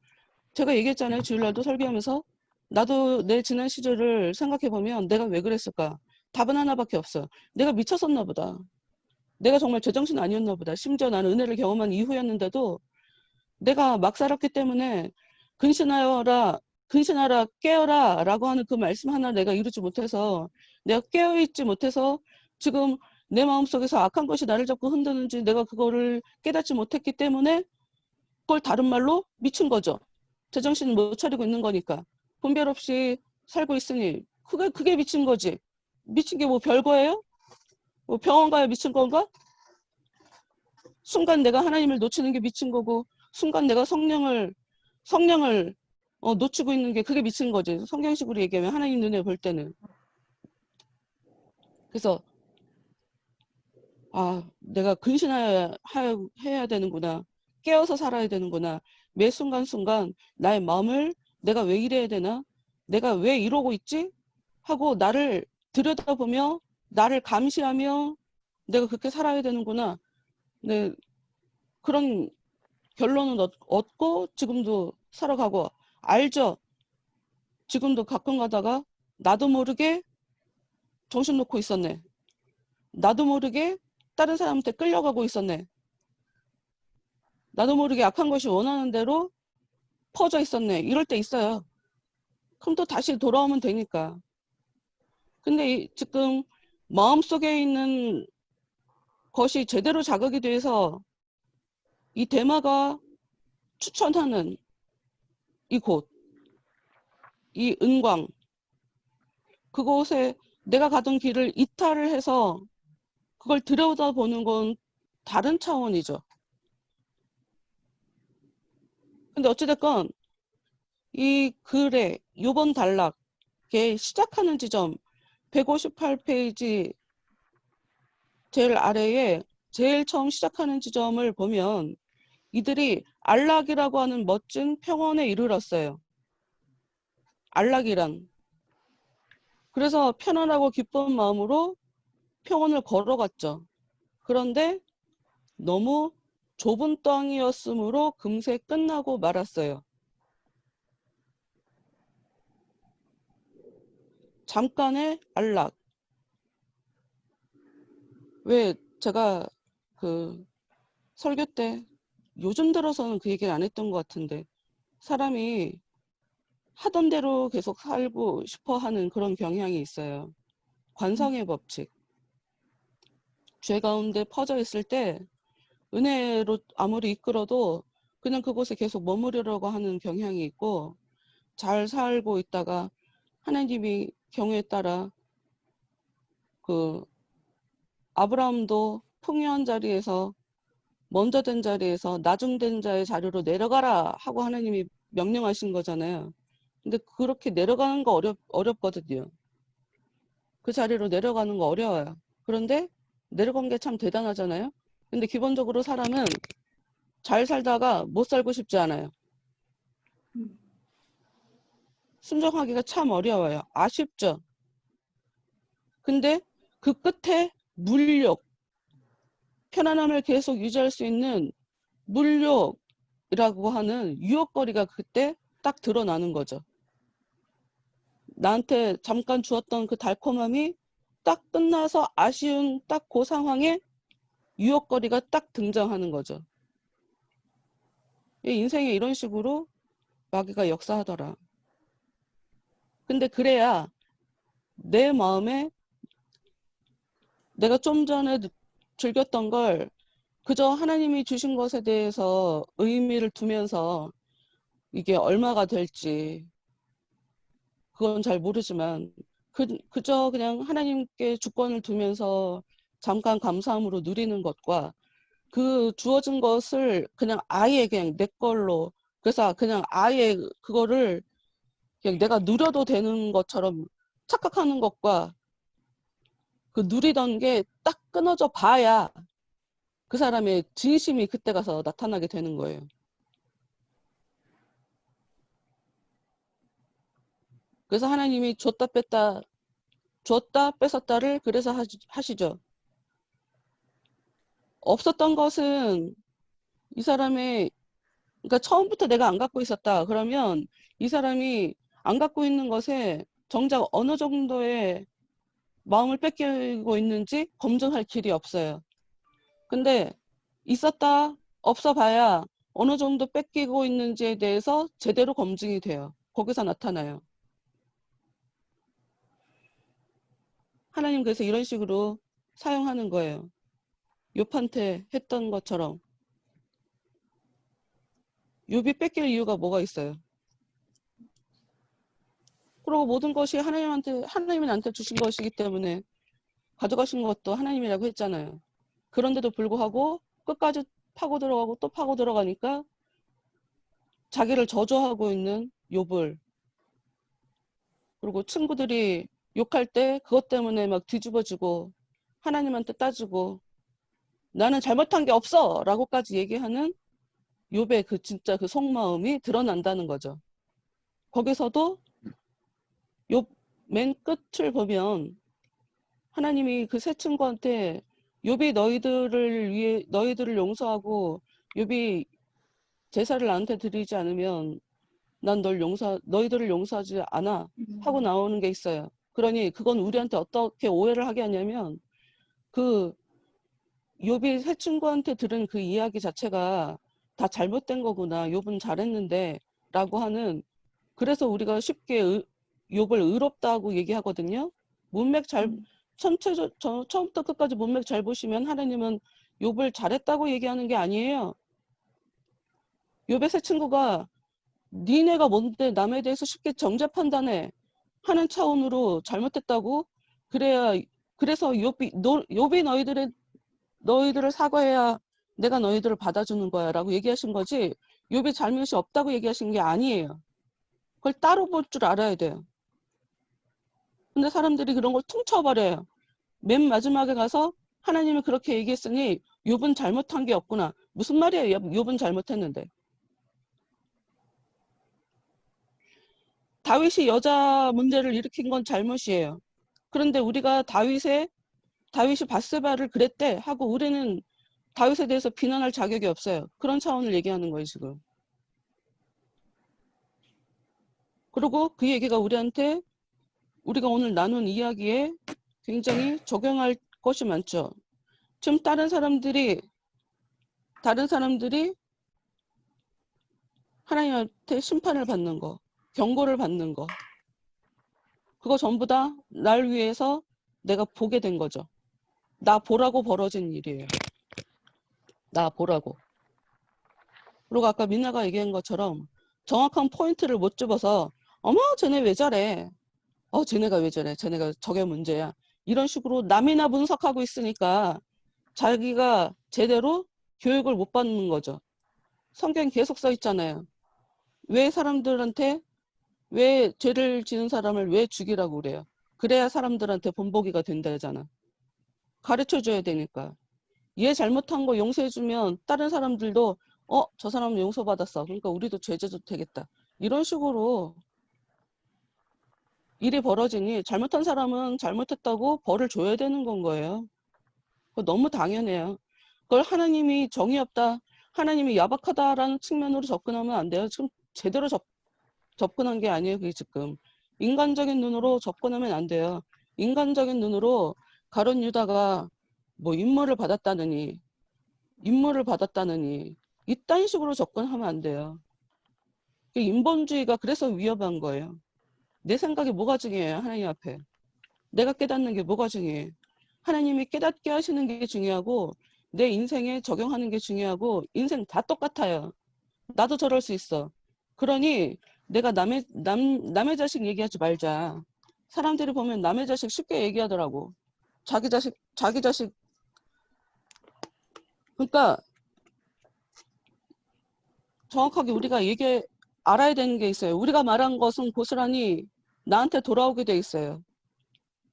제가 얘기했잖아요. 주일날도 설교하면서 나도 내 지난 시절을 생각해보면 내가 왜 그랬을까? 답은 하나밖에 없어. 내가 미쳤었나 보다. 내가 정말 제정신 아니었나 보다. 심지어 나는 은혜를 경험한 이후였는데도 내가 막 살았기 때문에 근신하라 깨어라 라고 하는 그 말씀 하나 내가 이루지 못해서 내가 깨어있지 못해서 지금 내 마음속에서 악한 것이 나를 자꾸 흔드는지 내가 그거를 깨닫지 못했기 때문에 그걸 다른 말로 미친 거죠. 제정신을 못 차리고 있는 거니까. 분별 없이 살고 있으니 그게 미친 거지. 미친 게 뭐 별거예요? 뭐 병원 가야 미친 건가? 순간 내가 하나님을 놓치는 게 미친 거고 순간 내가 성령을 놓치고 있는 게 그게 미친 거지. 성경식으로 얘기하면 하나님 눈에 볼 때는. 그래서 내가 근신해야 되는구나. 깨어서 살아야 되는구나. 매 순간순간 나의 마음을 내가 왜 이래야 되나? 내가 왜 이러고 있지? 하고 나를 들여다보며 나를 감시하며 내가 그렇게 살아야 되는구나. 네, 그런 결론은 얻고 지금도 살아가고 알죠? 지금도 가끔 가다가 나도 모르게 정신 놓고 있었네. 나도 모르게 다른 사람한테 끌려가고 있었네. 나도 모르게 악한 것이 원하는 대로 퍼져 있었네. 이럴 때 있어요. 그럼 또 다시 돌아오면 되니까. 근데 지금 마음속에 있는 것이 제대로 자극이 돼서 이 대마가 추천하는 이 곳, 이 은광, 그곳에 내가 가던 길을 이탈을 해서 그걸 들여다보는 건 다른 차원이죠. 근데 어찌됐건 이 글의 요번 단락의 시작하는 지점 158페이지 제일 아래에 제일 처음 시작하는 지점을 보면 이들이 안락이라고 하는 멋진 평원에 이르렀어요. 안락이란. 그래서 편안하고 기쁜 마음으로 평원을 걸어갔죠. 그런데 너무 좁은 땅이었으므로 금세 끝나고 말았어요. 잠깐의 안락. 왜 제가 그 설교 때 요즘 들어서는 그 얘기를 안 했던 것 같은데 사람이 하던 대로 계속 살고 싶어 하는 그런 경향이 있어요. 관성의 법칙. 죄 가운데 퍼져 있을 때 은혜로 아무리 이끌어도 그냥 그곳에 계속 머무르려고 하는 경향이 있고, 잘 살고 있다가 하나님이 경우에 따라 그 아브라함도 풍요한 자리에서 먼저 된 자리에서 나중된 자의 자리로 내려가라 하고 하나님이 명령하신 거잖아요. 근데 그렇게 내려가는 거 어렵거든요. 그 자리로 내려가는 거 어려워요. 그런데 내려간 게 참 대단하잖아요. 근데 기본적으로 사람은 잘 살다가 못 살고 싶지 않아요. 순종하기가 참 어려워요. 아쉽죠. 근데 그 끝에 물욕, 편안함을 계속 유지할 수 있는 물욕이라고 하는 유혹거리가 그때 딱 드러나는 거죠. 나한테 잠깐 주었던 그 달콤함이 딱 끝나서 아쉬운 딱 그 상황에 유혹거리가 딱 등장하는 거죠. 인생에 이런 식으로 마귀가 역사하더라. 근데 그래야 내 마음에 내가 좀 전에 즐겼던 걸 그저 하나님이 주신 것에 대해서 의미를 두면서 이게 얼마가 될지 그건 잘 모르지만 그저 그냥 하나님께 주권을 두면서 잠깐 감사함으로 누리는 것과 그 주어진 것을 그냥 아예 그냥 내 걸로 그래서 그냥 아예 그거를 그냥 내가 누려도 되는 것처럼 착각하는 것과 그 누리던 게 딱 끊어져 봐야 그 사람의 진심이 그때 가서 나타나게 되는 거예요. 그래서 하나님이 줬다 뺏었다를 그래서 하시죠. 없었던 것은 이 사람의 그러니까 처음부터 내가 안 갖고 있었다 그러면 이 사람이 안 갖고 있는 것에 정작 어느 정도의 마음을 뺏기고 있는지 검증할 길이 없어요. 근데 있었다 없어 봐야 어느 정도 뺏기고 있는지에 대해서 제대로 검증이 돼요. 거기서 나타나요. 하나님 그래서 이런 식으로 사용하는 거예요. 욥한테 했던 것처럼. 욥이 뺏길 이유가 뭐가 있어요? 그리고 모든 것이 하나님이 나한테 주신 것이기 때문에 가져가신 것도 하나님이라고 했잖아요. 그런데도 불구하고 끝까지 파고 들어가고 또 파고 들어가니까 자기를 저주하고 있는 욥을 그리고 친구들이 욕할 때 그것 때문에 막 뒤집어지고 하나님한테 따지고 나는 잘못한 게 없어 라고까지 얘기하는 욥의 그 진짜 그 속마음이 드러난다는 거죠. 거기서도 욥 맨 끝을 보면 하나님이 그 세 친구한테 욥이 너희들을 용서하고 욥이 제사를 나한테 드리지 않으면 난 너희들을 용서하지 않아 하고 나오는 게 있어요. 그러니 그건 우리한테 어떻게 오해를 하게 하냐면 그 욥이 세 친구한테 들은 그 이야기 자체가 다 잘못된 거구나. 욥은 잘했는데 라고 하는 그래서 우리가 쉽게 욥을 의롭다고 얘기하거든요. 처음부터 끝까지 문맥 잘 보시면 하나님은 욥을 잘했다고 얘기하는 게 아니에요. 욥의 세 친구가 니네가 뭔데 남에 대해서 쉽게 정죄 판단해 하는 차원으로 잘못했다고 그래서 욥이 너희들을 사과해야 내가 너희들을 받아주는 거야 라고 얘기하신 거지 욥이 잘못이 없다고 얘기하신 게 아니에요. 그걸 따로 볼 줄 알아야 돼요. 근데 사람들이 그런 걸 퉁쳐버려요. 맨 마지막에 가서 하나님이 그렇게 얘기했으니 욥은 잘못한 게 없구나. 무슨 말이에요? 욥은 잘못했는데. 다윗이 여자 문제를 일으킨 건 잘못이에요. 그런데 우리가 다윗이 밧세바를 그랬대 하고 우리는 다윗에 대해서 비난할 자격이 없어요. 그런 차원을 얘기하는 거예요, 지금. 그리고 그 얘기가 우리가 오늘 나눈 이야기에 굉장히 적용할 것이 많죠. 지금 다른 사람들이 하나님한테 심판을 받는 거, 경고를 받는 거, 그거 전부 다 날 위해서 내가 보게 된 거죠. 나 보라고 벌어진 일이에요. 나 보라고. 그리고 아까 민나가 얘기한 것처럼 정확한 포인트를 못 집어서 어머 쟤네 왜 저래? 쟤네가 왜 저래? 쟤네가 저게 문제야. 이런 식으로 남이나 분석하고 있으니까 자기가 제대로 교육을 못 받는 거죠. 성경 계속 써 있잖아요. 왜 사람들한테 왜 죄를 지은 사람을 왜 죽이라고 그래요? 그래야 사람들한테 본보기가 된다잖아. 가르쳐 줘야 되니까. 얘 잘못한 거 용서해주면 다른 사람들도 저 사람은 용서받았어. 그러니까 우리도 죄져도 되겠다. 이런 식으로 일이 벌어지니 잘못한 사람은 잘못했다고 벌을 줘야 되는 건 거예요. 그거 너무 당연해요. 그걸 하나님이 정의 없다, 하나님이 야박하다라는 측면으로 접근하면 안 돼요. 지금 제대로 접근한 게 아니에요. 그게 지금. 인간적인 눈으로 접근하면 안 돼요. 인간적인 눈으로 가룟 유다가 뭐 임무를 받았다느니 이딴 식으로 접근하면 안 돼요. 인본주의가 그래서 위험한 거예요. 내 생각이 뭐가 중요해요? 하나님 앞에. 내가 깨닫는 게 뭐가 중요해? 하나님이 깨닫게 하시는 게 중요하고 내 인생에 적용하는 게 중요하고 인생 다 똑같아요. 나도 저럴 수 있어. 그러니 내가 남의 자식 얘기하지 말자. 사람들이 보면 남의 자식 쉽게 얘기하더라고. 자기 자식 그러니까 정확하게 우리가 알아야 되는 게 있어요. 우리가 말한 것은 고스란히 나한테 돌아오게 돼 있어요.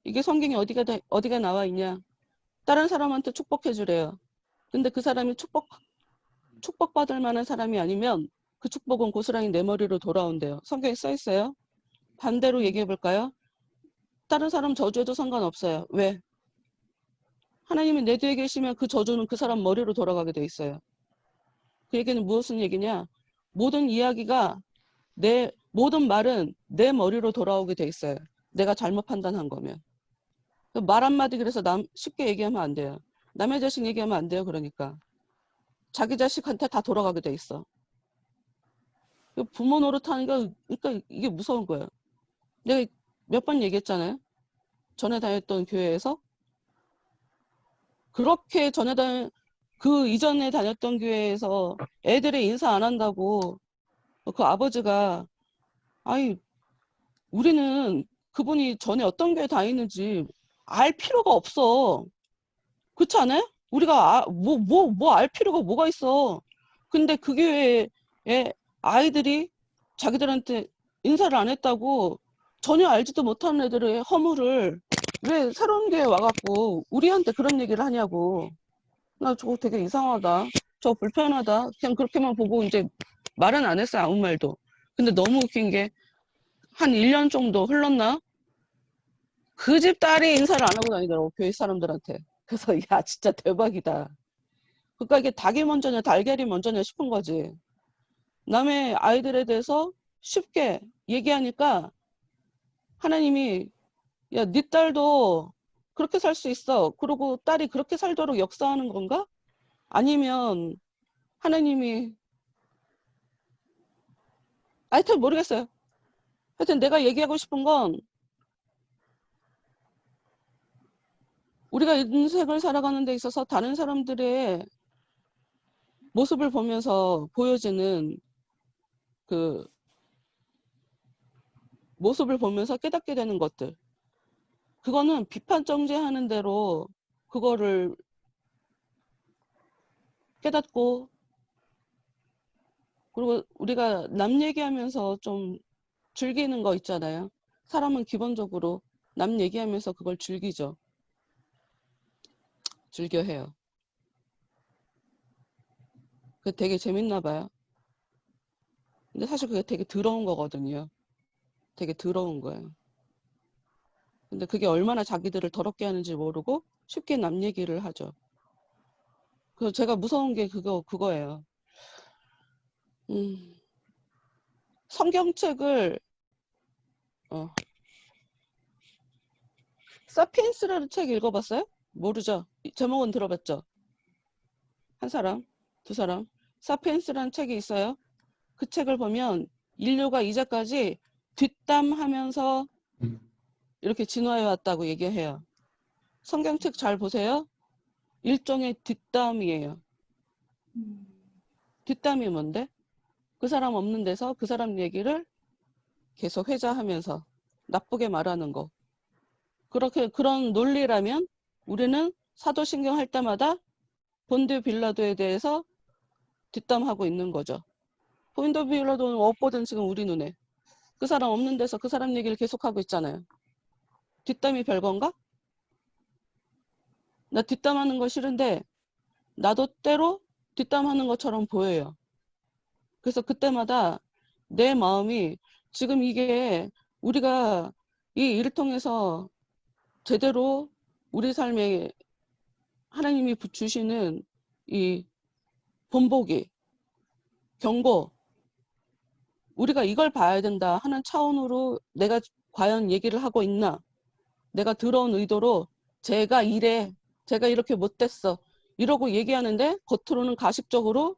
이게 성경에 어디가 나와 있냐? 다른 사람한테 축복해 주래요. 근데 그 사람이 축복받을 만한 사람이 아니면 그 축복은 고스란히 내 머리로 돌아온대요. 성경에 써 있어요. 반대로 얘기해 볼까요? 다른 사람 저주해도 상관없어요. 왜? 하나님이 내 뒤에 계시면 그 저주는 그 사람 머리로 돌아가게 돼 있어요. 그 얘기는 무슨 얘기냐? 모든 말은 내 머리로 돌아오게 돼 있어요. 내가 잘못 판단한 거면. 말 한마디 그래서 쉽게 얘기하면 안 돼요. 남의 자식 얘기하면 안 돼요. 그러니까. 자기 자식한테 다 돌아가게 돼 있어. 부모 노릇하니까 그러니까 이게 무서운 거예요. 내가 몇 번 얘기했잖아요. 전에 다녔던 교회에서 그렇게 그 이전에 다녔던 교회에서 애들이 인사 안 한다고 그 아버지가 아니 우리는 그분이 전에 어떤 교회 다니는지 알 필요가 없어. 그렇지 않아요? 우리가 뭐 알 필요가 뭐가 있어. 근데 그 교회에 아이들이 자기들한테 인사를 안 했다고 전혀 알지도 못하는 애들의 허물을 왜 새로운 교회에 와갖고 우리한테 그런 얘기를 하냐고. 나 저거 되게 이상하다. 저거 불편하다. 그냥 그렇게만 보고 이제 말은 안 했어요. 아무 말도. 근데 너무 웃긴 게 한 1년 정도 흘렀나? 그 집 딸이 인사를 안 하고 다니더라고. 교회 사람들한테. 그래서 야 진짜 대박이다. 그러니까 이게 닭이 먼저냐 달걀이 먼저냐 싶은 거지. 남의 아이들에 대해서 쉽게 얘기하니까 하나님이 야, 네 딸도 그렇게 살 수 있어. 그리고 딸이 그렇게 살도록 역사하는 건가? 아니면 하나님이 하여튼 모르겠어요. 하여튼 내가 얘기하고 싶은 건 우리가 인생을 살아가는 데 있어서 다른 사람들의 모습을 보면서 보여지는 그 모습을 보면서 깨닫게 되는 것들. 그거는 비판 정죄하는 대로 그거를 깨닫고 그리고 우리가 남 얘기하면서 좀 즐기는 거 있잖아요. 사람은 기본적으로 남 얘기하면서 그걸 즐기죠. 즐겨 해요. 그게 되게 재밌나 봐요. 근데 사실 그게 되게 더러운 거거든요. 되게 더러운 거예요. 근데 그게 얼마나 자기들을 더럽게 하는지 모르고 쉽게 남 얘기를 하죠. 그래서 제가 무서운 게 그거예요. 성경책을 사피엔스라는 책 읽어봤어요? 모르죠? 제목은 들어봤죠? 한 사람, 두 사람. 사피엔스라는 책이 있어요. 그 책을 보면 인류가 이제까지 뒷담하면서 이렇게 진화해 왔다고 얘기해요. 성경책 잘 보세요. 일종의 뒷담이에요. 뒷담이 뭔데? 그 사람 없는 데서 그 사람 얘기를 계속 회자하면서 나쁘게 말하는 거. 그런 논리라면 우리는 사도신경 할 때마다 본드 빌라도에 대해서 뒷담하고 있는 거죠. 본드 빌라도는 없거든 지금 우리 눈에. 그 사람 없는 데서 그 사람 얘기를 계속하고 있잖아요. 뒷담이 별건가? 나 뒷담하는 거 싫은데 나도 때로 뒷담하는 것처럼 보여요. 그래서 그때마다 내 마음이 지금 이게 우리가 이 일을 통해서 제대로 우리 삶에 하나님이 주시는 이 본보기, 경고, 우리가 이걸 봐야 된다 하는 차원으로 내가 과연 얘기를 하고 있나? 내가 들어온 의도로 제가 이래, 제가 이렇게 못됐어 이러고 얘기하는데 겉으로는 가식적으로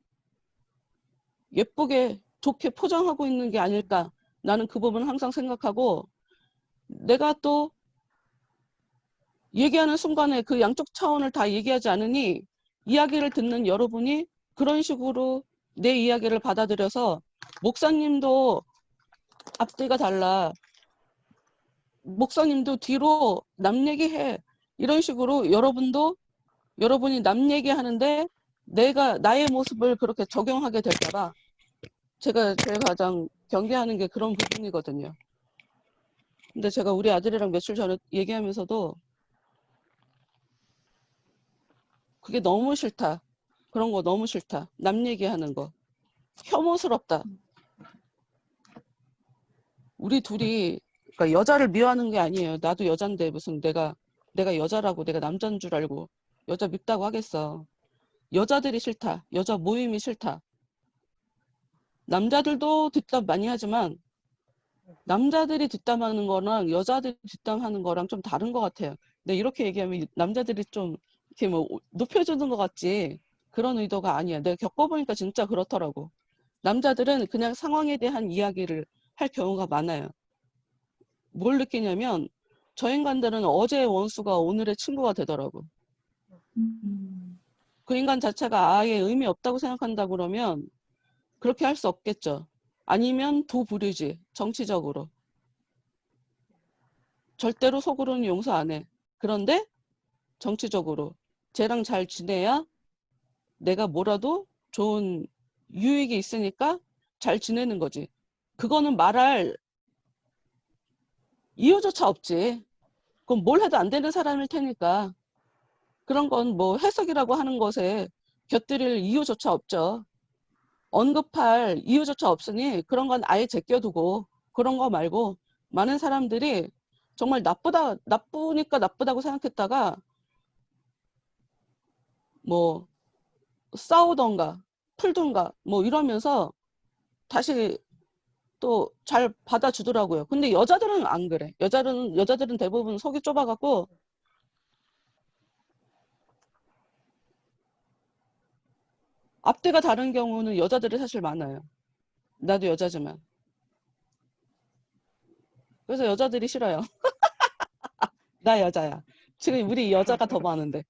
예쁘게 좋게 포장하고 있는 게 아닐까. 나는 그 부분을 항상 생각하고 내가 또 얘기하는 순간에 그 양쪽 차원을 다 얘기하지 않으니 이야기를 듣는 여러분이 그런 식으로 내 이야기를 받아들여서 목사님도 앞뒤가 달라. 목사님도 뒤로 남 얘기해. 이런 식으로 여러분이 남 얘기하는데 내가 나의 모습을 그렇게 적용하게 될까봐 제가 제일 가장 경계하는 게 그런 부분이거든요. 근데 제가 우리 아들이랑 며칠 전에 얘기하면서도 그게 너무 싫다. 그런 거 너무 싫다. 남 얘기하는 거. 혐오스럽다. 우리 둘이 그러니까 여자를 미워하는 게 아니에요. 나도 여잔데 무슨 내가 여자라고 내가 남자인 줄 알고 여자 밉다고 하겠어. 여자들이 싫다. 여자 모임이 싫다. 남자들도 뒷담 많이 하지만 남자들이 뒷담하는 거랑 여자들이 뒷담하는 거랑 좀 다른 것 같아요. 근데 이렇게 얘기하면 남자들이 좀 이렇게 뭐 높여주는 것 같지 그런 의도가 아니야. 내가 겪어보니까 진짜 그렇더라고. 남자들은 그냥 상황에 대한 이야기를 할 경우가 많아요. 뭘 느끼냐면 저 인간들은 어제의 원수가 오늘의 친구가 되더라고. 그 인간 자체가 아예 의미 없다고 생각한다 그러면 그렇게 할 수 없겠죠. 아니면 두 부류지. 정치적으로. 절대로 속으로는 용서 안 해. 그런데 정치적으로 쟤랑 잘 지내야 내가 뭐라도 좋은 유익이 있으니까 잘 지내는 거지. 그거는 말할 이유조차 없지. 그건 뭘 해도 안 되는 사람일 테니까. 그런 건 뭐 해석이라고 하는 것에 곁들일 이유조차 없죠. 언급할 이유조차 없으니 그런 건 아예 제껴두고 그런 거 말고 많은 사람들이 정말 나쁘니까 나쁘다고 생각했다가 뭐 싸우던가 풀던가 뭐 이러면서 다시 또 잘 받아주더라고요. 근데 여자들은 안 그래. 여자들은 대부분 속이 좁아갖고 앞뒤가 다른 경우는 여자들이 사실 많아요. 나도 여자지만. 그래서 여자들이 싫어요. 나 여자야. 지금 우리 여자가 더 많은데.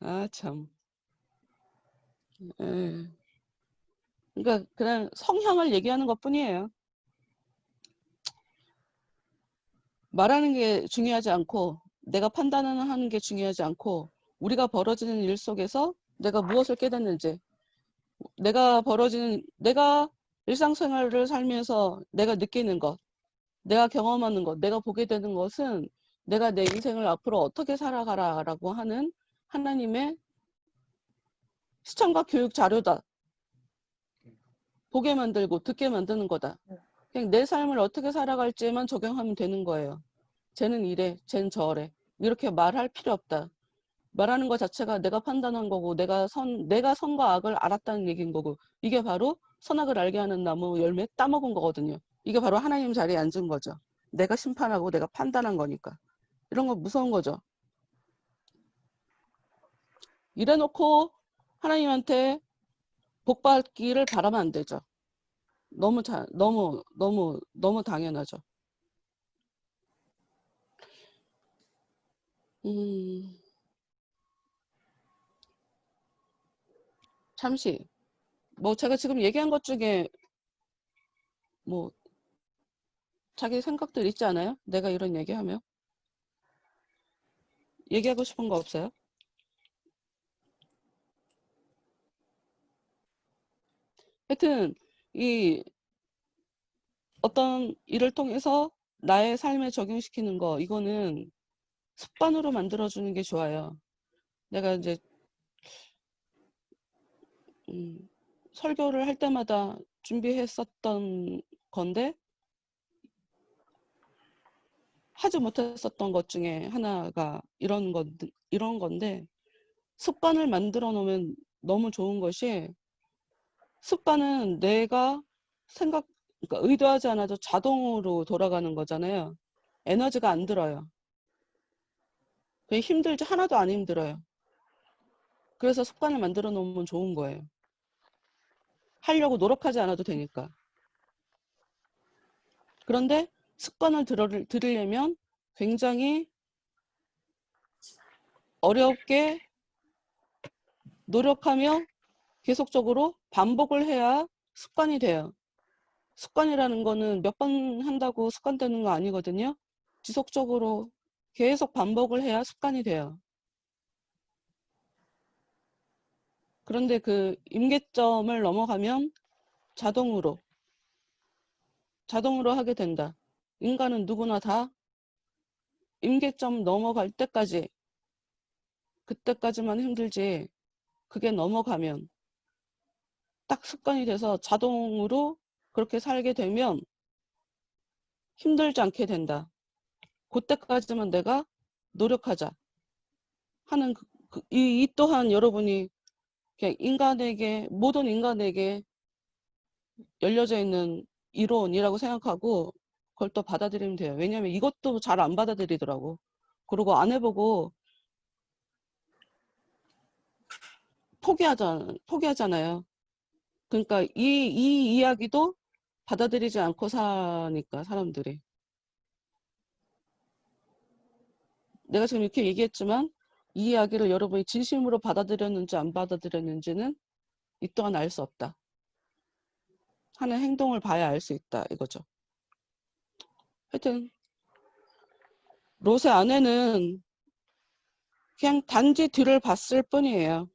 아, 참. 예. 그러니까 그냥 성향을 얘기하는 것뿐이에요. 말하는 게 중요하지 않고 내가 판단하는 게 중요하지 않고 우리가 벌어지는 일 속에서 내가 무엇을 깨닫는지 내가 일상생활을 살면서 내가 느끼는 것, 내가 경험하는 것, 내가 보게 되는 것은 내가 내 인생을 앞으로 어떻게 살아가라라고 하는 하나님의 시청과 교육 자료다. 보게 만들고 듣게 만드는 거다. 그냥 내 삶을 어떻게 살아갈지만 적용하면 되는 거예요. 쟤는 이래, 쟤는 저래. 이렇게 말할 필요 없다. 말하는 것 자체가 내가 판단한 거고 내가 선과 악을 알았다는 얘기인 거고 이게 바로 선악을 알게 하는 나무 열매 따먹은 거거든요. 이게 바로 하나님 자리에 앉은 거죠. 내가 심판하고 내가 판단한 거니까. 이런 거 무서운 거죠. 이래놓고 하나님한테 복 받기를 바라면 안 되죠. 너무 당연하죠. 잠시 뭐 제가 지금 얘기한 것 중에 뭐 자기 생각들 있지 않아요? 내가 이런 얘기하면 얘기하고 싶은 거 없어요? 하여튼 이 어떤 일을 통해서 나의 삶에 적용시키는 거, 이거는 습관으로 만들어주는 게 좋아요. 내가 이제 설교를 할 때마다 준비했었던 건데 하지 못했었던 것 중에 하나가 이런 건데 습관을 만들어 놓으면 너무 좋은 것이, 습관은 내가 그러니까 의도하지 않아도 자동으로 돌아가는 거잖아요. 에너지가 안 들어요. 그게 힘들지 하나도 안 힘들어요. 그래서 습관을 만들어 놓으면 좋은 거예요. 하려고 노력하지 않아도 되니까. 그런데 습관을 들으려면 굉장히 어렵게 노력하며 계속적으로 반복을 해야 습관이 돼요. 습관이라는 거는 몇 번 한다고 습관되는 거 아니거든요. 지속적으로 계속 반복을 해야 습관이 돼요. 그런데 그 임계점을 넘어가면 자동으로 하게 된다. 인간은 누구나 다 임계점 넘어갈 때까지, 그때까지만 힘들지, 그게 넘어가면 딱 습관이 돼서 자동으로 그렇게 살게 되면 힘들지 않게 된다. 그때까지만 내가 노력하자 하는 이 또한 여러분이 그냥 모든 인간에게 열려져 있는 이론이라고 생각하고 그걸 또 받아들이면 돼요. 왜냐하면 이것도 잘 안 받아들이더라고. 그리고 안 해보고 포기하잖아요. 그러니까 이 이야기도 받아들이지 않고 사니까 사람들이. 내가 지금 이렇게 얘기했지만 이 이야기를 여러분이 진심으로 받아들였는지 안 받아들였는지는 이 또한 알 수 없다. 하는 행동을 봐야 알 수 있다 이거죠. 하여튼 롯의 아내는 그냥 단지 뒤를 봤을 뿐이에요.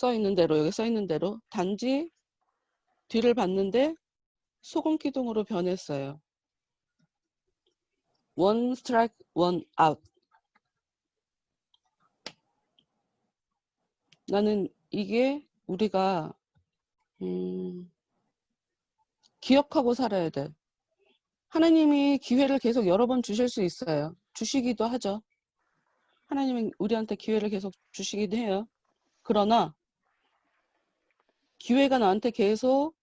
여기 써 있는 대로 단지 뒤를 봤는데 소금 기둥으로 변했어요. One strike, one out. 나는 이게 우리가 기억하고 살아야 돼. 하나님이 기회를 계속 여러 번 주실 수 있어요. 주시기도 하죠. 하나님은 우리한테 기회를 계속 주시기도 해요. 그러나 기회가 나한테 계속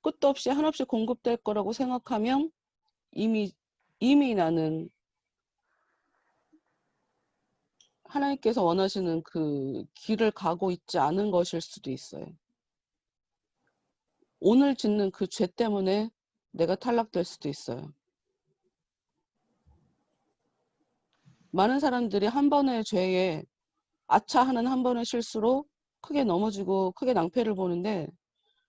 끝도 없이 한없이 공급될 거라고 생각하면 이미 나는 하나님께서 원하시는 그 길을 가고 있지 않은 것일 수도 있어요. 오늘 짓는 그 죄 때문에 내가 탈락될 수도 있어요. 많은 사람들이 한 번의 죄에 아차하는 한 번의 실수로 크게 넘어지고 크게 낭패를 보는데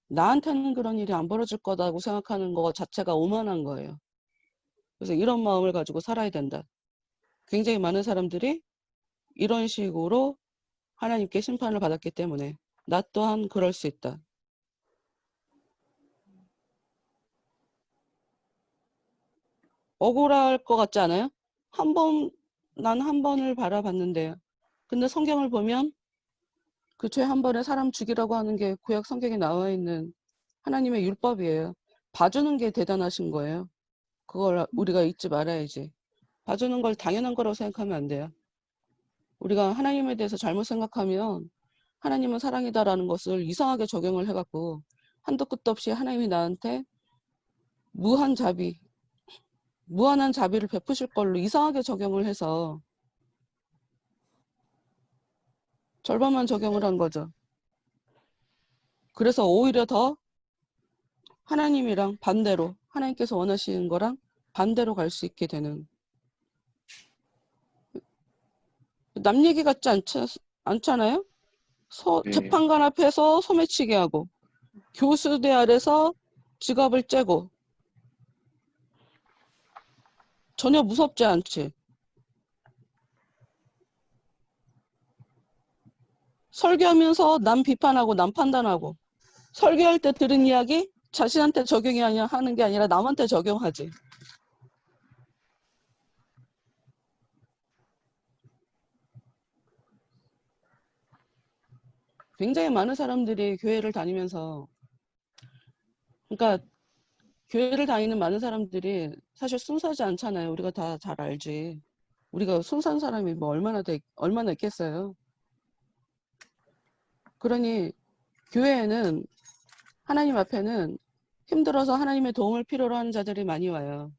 나한테는 그런 일이 안 벌어질 거다고 생각하는 것 자체가 오만한 거예요. 그래서 이런 마음을 가지고 살아야 된다. 굉장히 많은 사람들이 이런 식으로 하나님께 심판을 받았기 때문에 나 또한 그럴 수 있다. 억울할 것 같지 않아요? 난 한 번을 바라봤는데요. 근데 성경을 보면 그 죄 한 번에 사람 죽이라고 하는 게 구약 성경에 나와 있는 하나님의 율법이에요. 봐주는 게 대단하신 거예요. 그걸 우리가 잊지 말아야지. 봐주는 걸 당연한 거라고 생각하면 안 돼요. 우리가 하나님에 대해서 잘못 생각하면 하나님은 사랑이다라는 것을 이상하게 적용을 해갖고 한도 끝도 없이 하나님이 나한테 무한한 자비를 베푸실 걸로 이상하게 적용을 해서 절반만 적용을 한 거죠. 그래서 오히려 더 하나님이랑 반대로, 하나님께서 원하시는 거랑 반대로 갈 수 있게 되는. 남 얘기 같지 않잖아요? 네. 재판관 앞에서 소매치기 하고 교수대 아래서 지갑을 째고 전혀 무섭지 않지. 설교하면서 남 비판하고 남 판단하고 설교할 때 들은 이야기 자신한테 적용이 하는 게 아니라 남한테 적용하지. 굉장히 많은 사람들이 교회를 다니면서 그러니까 교회를 다니는 많은 사람들이 사실 순수하지 않잖아요. 우리가 다 잘 알지. 우리가 순수한 사람이 뭐 얼마나 있겠어요. 그러니 교회에는 하나님 앞에는 힘들어서 하나님의 도움을 필요로 하는 자들이 많이 와요.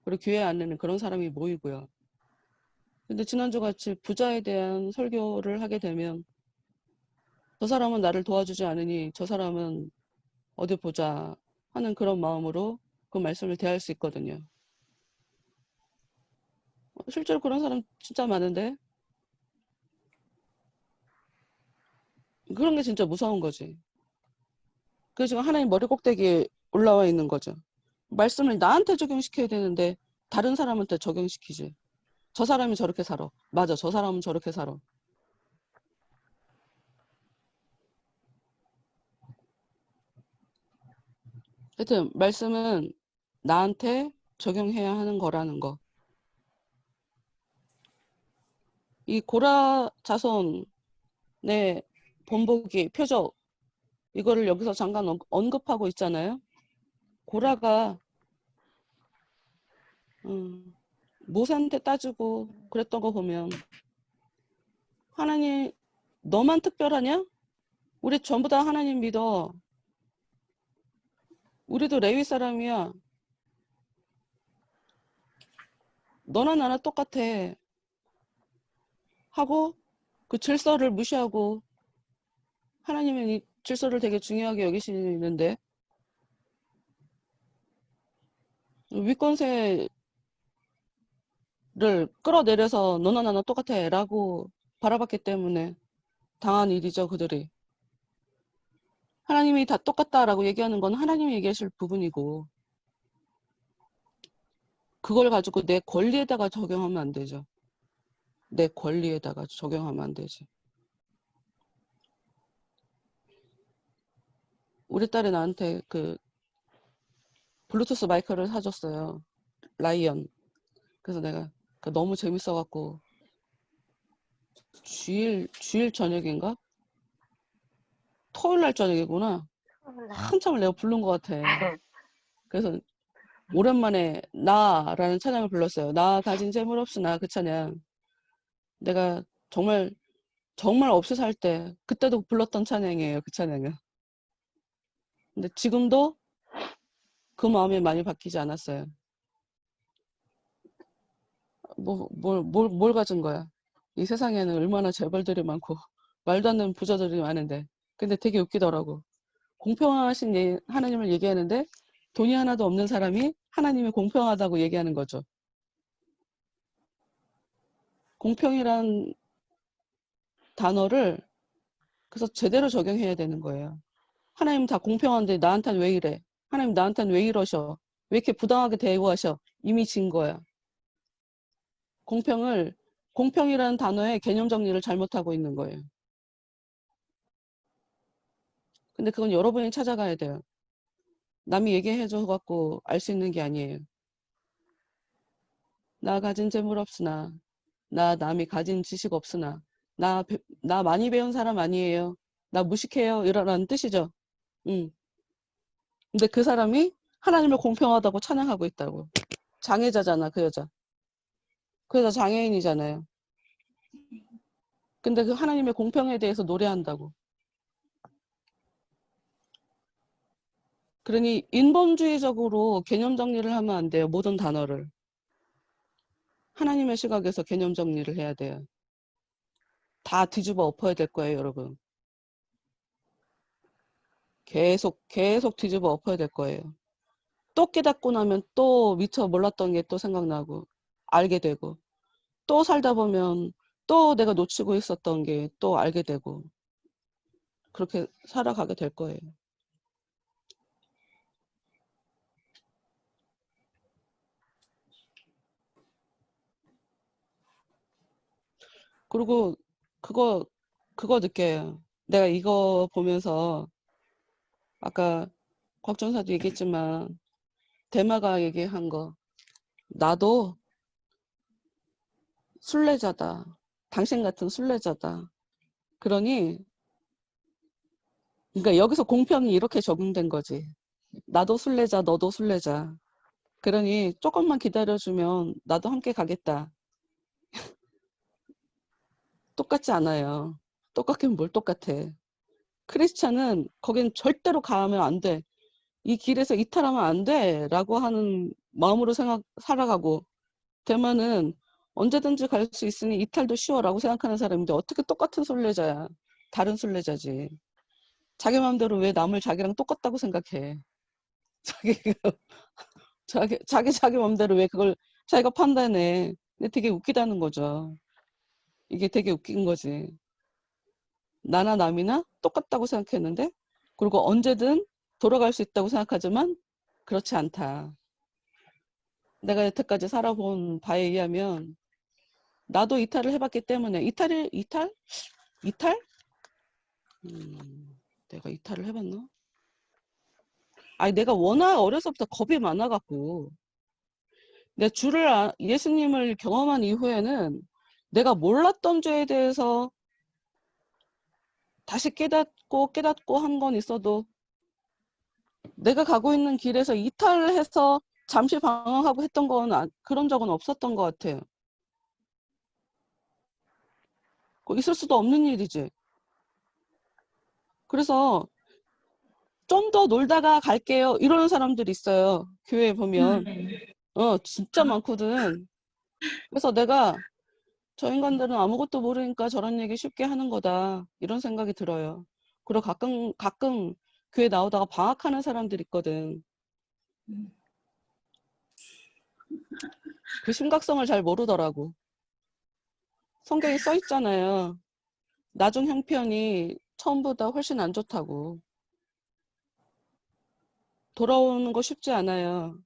그리고 교회 안에는 그런 사람이 모이고요. 근데 지난주 같이 부자에 대한 설교를 하게 되면 저 사람은 나를 도와주지 않으니 저 사람은 어디 보자 하는 그런 마음으로 그 말씀을 대할 수 있거든요. 실제로 그런 사람 진짜 많은데 그런 게 진짜 무서운 거지. 그래서 지금 하나님 머리 꼭대기에 올라와 있는 거죠. 말씀을 나한테 적용시켜야 되는데 다른 사람한테 적용시키지. 저 사람이 저렇게 살아. 맞아, 저 사람은 저렇게 살아. 하여튼 말씀은 나한테 적용해야 하는 거라는 거. 이 고라 자손의 본보기 표적 이거를 여기서 잠깐 언급하고 있잖아요. 고라가 모세한테 따지고 그랬던 거 보면 하나님 너만 특별하냐? 우리 전부 다 하나님 믿어. 우리도 레위 사람이야. 너나 나나 똑같아. 하고 그 질서를 무시하고 하나님은 이 질서를 되게 중요하게 여기시는데 윗권세를 끌어내려서 너나 나나 똑같아 라고 바라봤기 때문에 당한 일이죠. 그들이. 하나님이 다 똑같다라고 얘기하는 건 하나님이 얘기하실 부분이고 그걸 가지고 내 권리에다가 적용하면 안 되죠. 내 권리에다가 적용하면 안 되지. 우리 딸이 나한테 그 블루투스 마이크를 사줬어요. 라이언. 그래서 내가 너무 재밌어갖고 주일 저녁인가? 토요일 날 저녁이구나. 한참을 내가 부른 것 같아. 그래서 오랜만에 나라는 찬양을 불렀어요. 나 가진 재물 없으나 그 찬양. 내가 정말 없이 살 때 그때도 불렀던 찬양이에요. 그 찬양은. 근데 지금도 그 마음이 많이 바뀌지 않았어요. 뭘 가진 거야? 이 세상에는 얼마나 재벌들이 많고 말도 안 되는 부자들이 많은데 근데 되게 웃기더라고. 공평하신 하나님을 얘기하는데 돈이 하나도 없는 사람이 하나님이 공평하다고 얘기하는 거죠. 공평이란 단어를 그래서 제대로 적용해야 되는 거예요. 하나님 다 공평한데 나한테는 왜 이래? 하나님 나한테는 왜 이러셔? 왜 이렇게 부당하게 대우하셔? 이미 진 거야. 공평이라는 단어의 개념 정리를 잘못하고 있는 거예요. 근데 그건 여러분이 찾아가야 돼요. 남이 얘기해줘 갖고 알 수 있는 게 아니에요. 나 가진 재물 없으나 나 남이 가진 지식 없으나 나 많이 배운 사람 아니에요. 나 무식해요. 이러라는 뜻이죠. 근데 그 사람이 하나님을 공평하다고 찬양하고 있다고. 장애자잖아, 그 여자. 그 여자 장애인이잖아요. 근데 그 하나님의 공평에 대해서 노래한다고. 그러니 인본주의적으로 개념 정리를 하면 안 돼요. 모든 단어를. 하나님의 시각에서 개념 정리를 해야 돼요. 다 뒤집어 엎어야 될 거예요, 여러분. 계속 뒤집어 엎어야 될 거예요. 또 깨닫고 나면 또 미처 몰랐던 게 또 생각나고 알게 되고 또 살다 보면 또 내가 놓치고 있었던 게 또 알게 되고 그렇게 살아가게 될 거예요. 그리고 그거 느껴요. 내가 이거 보면서 아까 곽전사도 얘기했지만 대마가 얘기한 거 나도 순례자다. 당신 같은 순례자다. 그러니 그러니까 여기서 공평이 이렇게 적용된 거지. 나도 순례자, 너도 순례자. 그러니 조금만 기다려주면 나도 함께 가겠다. 똑같지 않아요. 똑같긴 뭘 똑같아. 크리스찬은 거긴 절대로 가면 안 돼. 이 길에서 이탈하면 안 돼. 라고 하는 마음으로 살아가고 대만은 언제든지 갈 수 있으니 이탈도 쉬워라고 생각하는 사람인데 어떻게 똑같은 순례자야. 다른 순례자지. 자기 마음대로 왜 남을 자기랑 똑같다고 생각해. 자기 마음대로 왜 그걸 자기가 판단해. 근데 되게 웃기다는 거죠. 이게 되게 웃긴 거지. 나나 남이나 똑같다고 생각했는데 그리고 언제든 돌아갈 수 있다고 생각하지만 그렇지 않다. 내가 여태까지 살아본 바에 의하면 나도 이탈을 해봤기 때문에 이탈? 내가 이탈을 해봤나? 아니 내가 워낙 어려서부터 겁이 많아갖고 내 예수님을 경험한 이후에는 내가 몰랐던 죄에 대해서 다시 깨닫고 한 건 있어도 내가 가고 있는 길에서 이탈을 해서 잠시 방황하고 했던 건 그런 적은 없었던 것 같아요. 있을 수도 없는 일이지. 그래서 좀 더 놀다가 갈게요. 이러는 사람들이 있어요. 교회에 보면. 네. 진짜 많거든. 그래서 내가 저 인간들은 아무것도 모르니까 저런 얘기 쉽게 하는 거다. 이런 생각이 들어요. 그리고 가끔 교회 나오다가 방학하는 사람들 있거든. 그 심각성을 잘 모르더라고. 성경에 써 있잖아요. 나중 형편이 처음보다 훨씬 안 좋다고. 돌아오는 거 쉽지 않아요.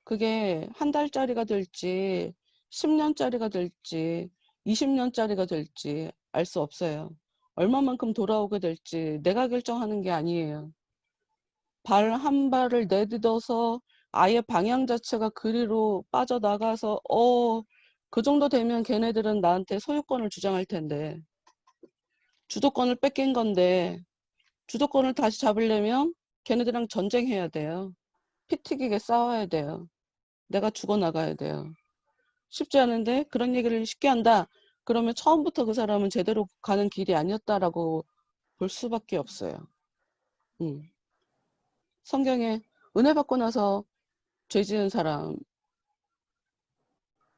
그게 한 달짜리가 될지 10년짜리가 될지 20년짜리가 될지 알 수 없어요. 얼마만큼 돌아오게 될지 내가 결정하는 게 아니에요. 발 한 발을 내딛어서 아예 방향 자체가 그리로 빠져나가서 그 정도 되면 걔네들은 나한테 소유권을 주장할 텐데 주도권을 뺏긴 건데 주도권을 다시 잡으려면 걔네들이랑 전쟁해야 돼요. 피 튀기게 싸워야 돼요. 내가 죽어나가야 돼요. 쉽지 않은데 그런 얘기를 쉽게 한다. 그러면 처음부터 그 사람은 제대로 가는 길이 아니었다라고 볼 수밖에 없어요. 성경에 은혜 받고 나서 죄 지은 사람,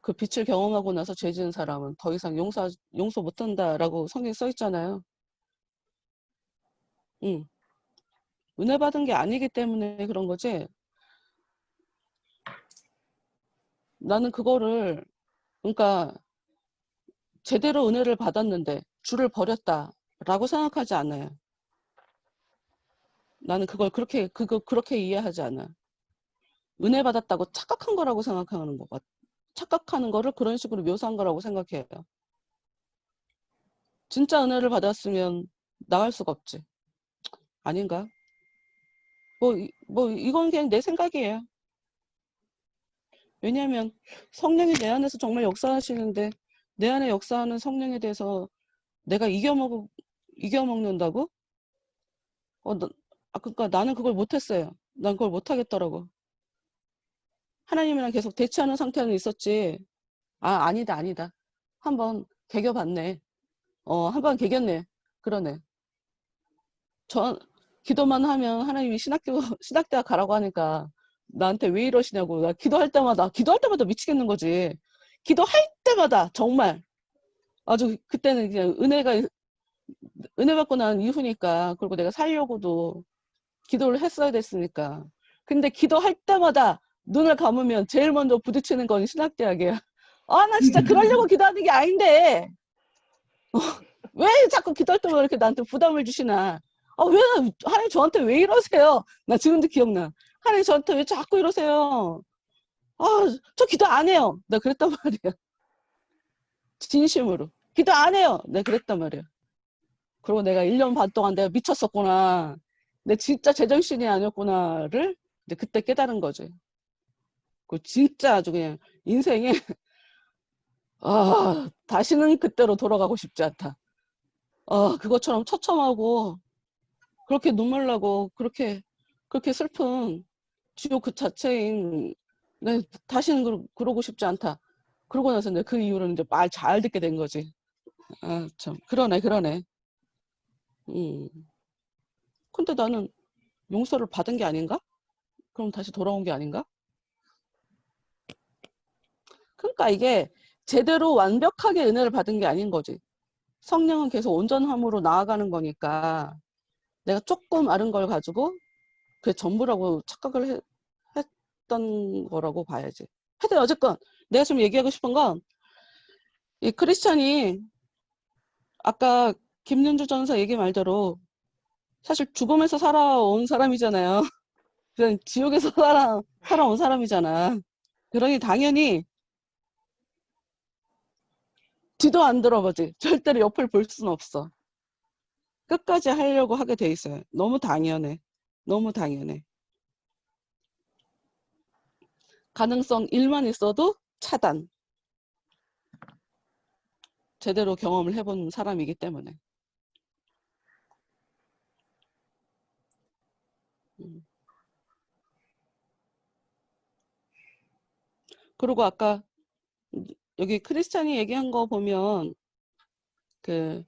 그 빛을 경험하고 나서 죄 지은 사람은 더 이상 용서 못한다라고 성경에 써 있잖아요. 은혜 받은 게 아니기 때문에 그런 거지. 나는 그거를 그러니까 제대로 은혜를 받았는데 주를 버렸다라고 생각하지 않아요. 나는 그렇게 이해하지 않아. 은혜 받았다고 착각한 거라고 생각하는 거 같아. 착각하는 거를 그런 식으로 묘사한 거라고 생각해요. 진짜 은혜를 받았으면 나갈 수가 없지. 아닌가? 이건 그냥 내 생각이에요. 왜냐하면 성령이 내 안에서 정말 역사하시는데 내 안에 역사하는 성령에 대해서 내가 이겨먹는다고? 그러니까 나는 그걸 못했어요. 난 그걸 못하겠더라고. 하나님이랑 계속 대치하는 상태는 있었지. 아니다. 한번 개겨봤네. 한번 개겼네. 그러네. 기도만 하면 하나님이 신학대학 가라고 하니까 나한테 왜 이러시냐고. 나 기도할 때마다 미치겠는 거지. 기도할 때마다 정말 아주 그때는 그냥 은혜 받고 난 이후니까 그리고 내가 살려고도 기도를 했어야 됐으니까. 근데 기도할 때마다 눈을 감으면 제일 먼저 부딪히는 건 신학대학이야. 나 진짜 그러려고 기도하는 게 아닌데. 왜 자꾸 기도할 때마다 이렇게 나한테 부담을 주시나? 왜, 하나님 저한테 왜 이러세요? 나 지금도 기억나. 하나님 저한테 왜 자꾸 이러세요? 아, 저 기도 안 해요. 나 그랬단 말이야. 진심으로. 기도 안 해요. 내가 그랬단 말이야. 그리고 내가 1년 반 동안 내가 미쳤었구나. 내 진짜 제정신이 아니었구나를 이제 그때 깨달은 거지. 그 진짜 아주 그냥 인생에 다시는 그때로 돌아가고 싶지 않다. 그것처럼 처참하고 그렇게 눈물 나고 그렇게 슬픈 지옥 그 자체인 네, 다시는 그러고 싶지 않다. 그러고 나서 이제 그 이후로는 이제 말 잘 듣게 된 거지. 참 그러네. 근데 나는 용서를 받은 게 아닌가? 그럼 다시 돌아온 게 아닌가? 그러니까 이게 제대로 완벽하게 은혜를 받은 게 아닌 거지. 성령은 계속 온전함으로 나아가는 거니까 내가 조금 아른 걸 가지고 그게 전부라고 착각을 했던 거라고 봐야지. 하여튼 어쨌건 내가 좀 얘기하고 싶은 건 이 크리스찬이 아까 김윤주 전사 얘기 말대로 사실 죽음에서 살아온 사람이잖아요. 그냥 지옥에서 살아온 사람이잖아. 그러니 당연히 뒤도 안 들어보지. 절대로 옆을 볼 수는 없어. 끝까지 하려고 하게 돼 있어요. 너무 당연해. 너무 당연해. 가능성 1만 있어도 차단. 제대로 경험을 해본 사람이기 때문에. 그리고 아까 여기 크리스찬이 얘기한 거 보면 그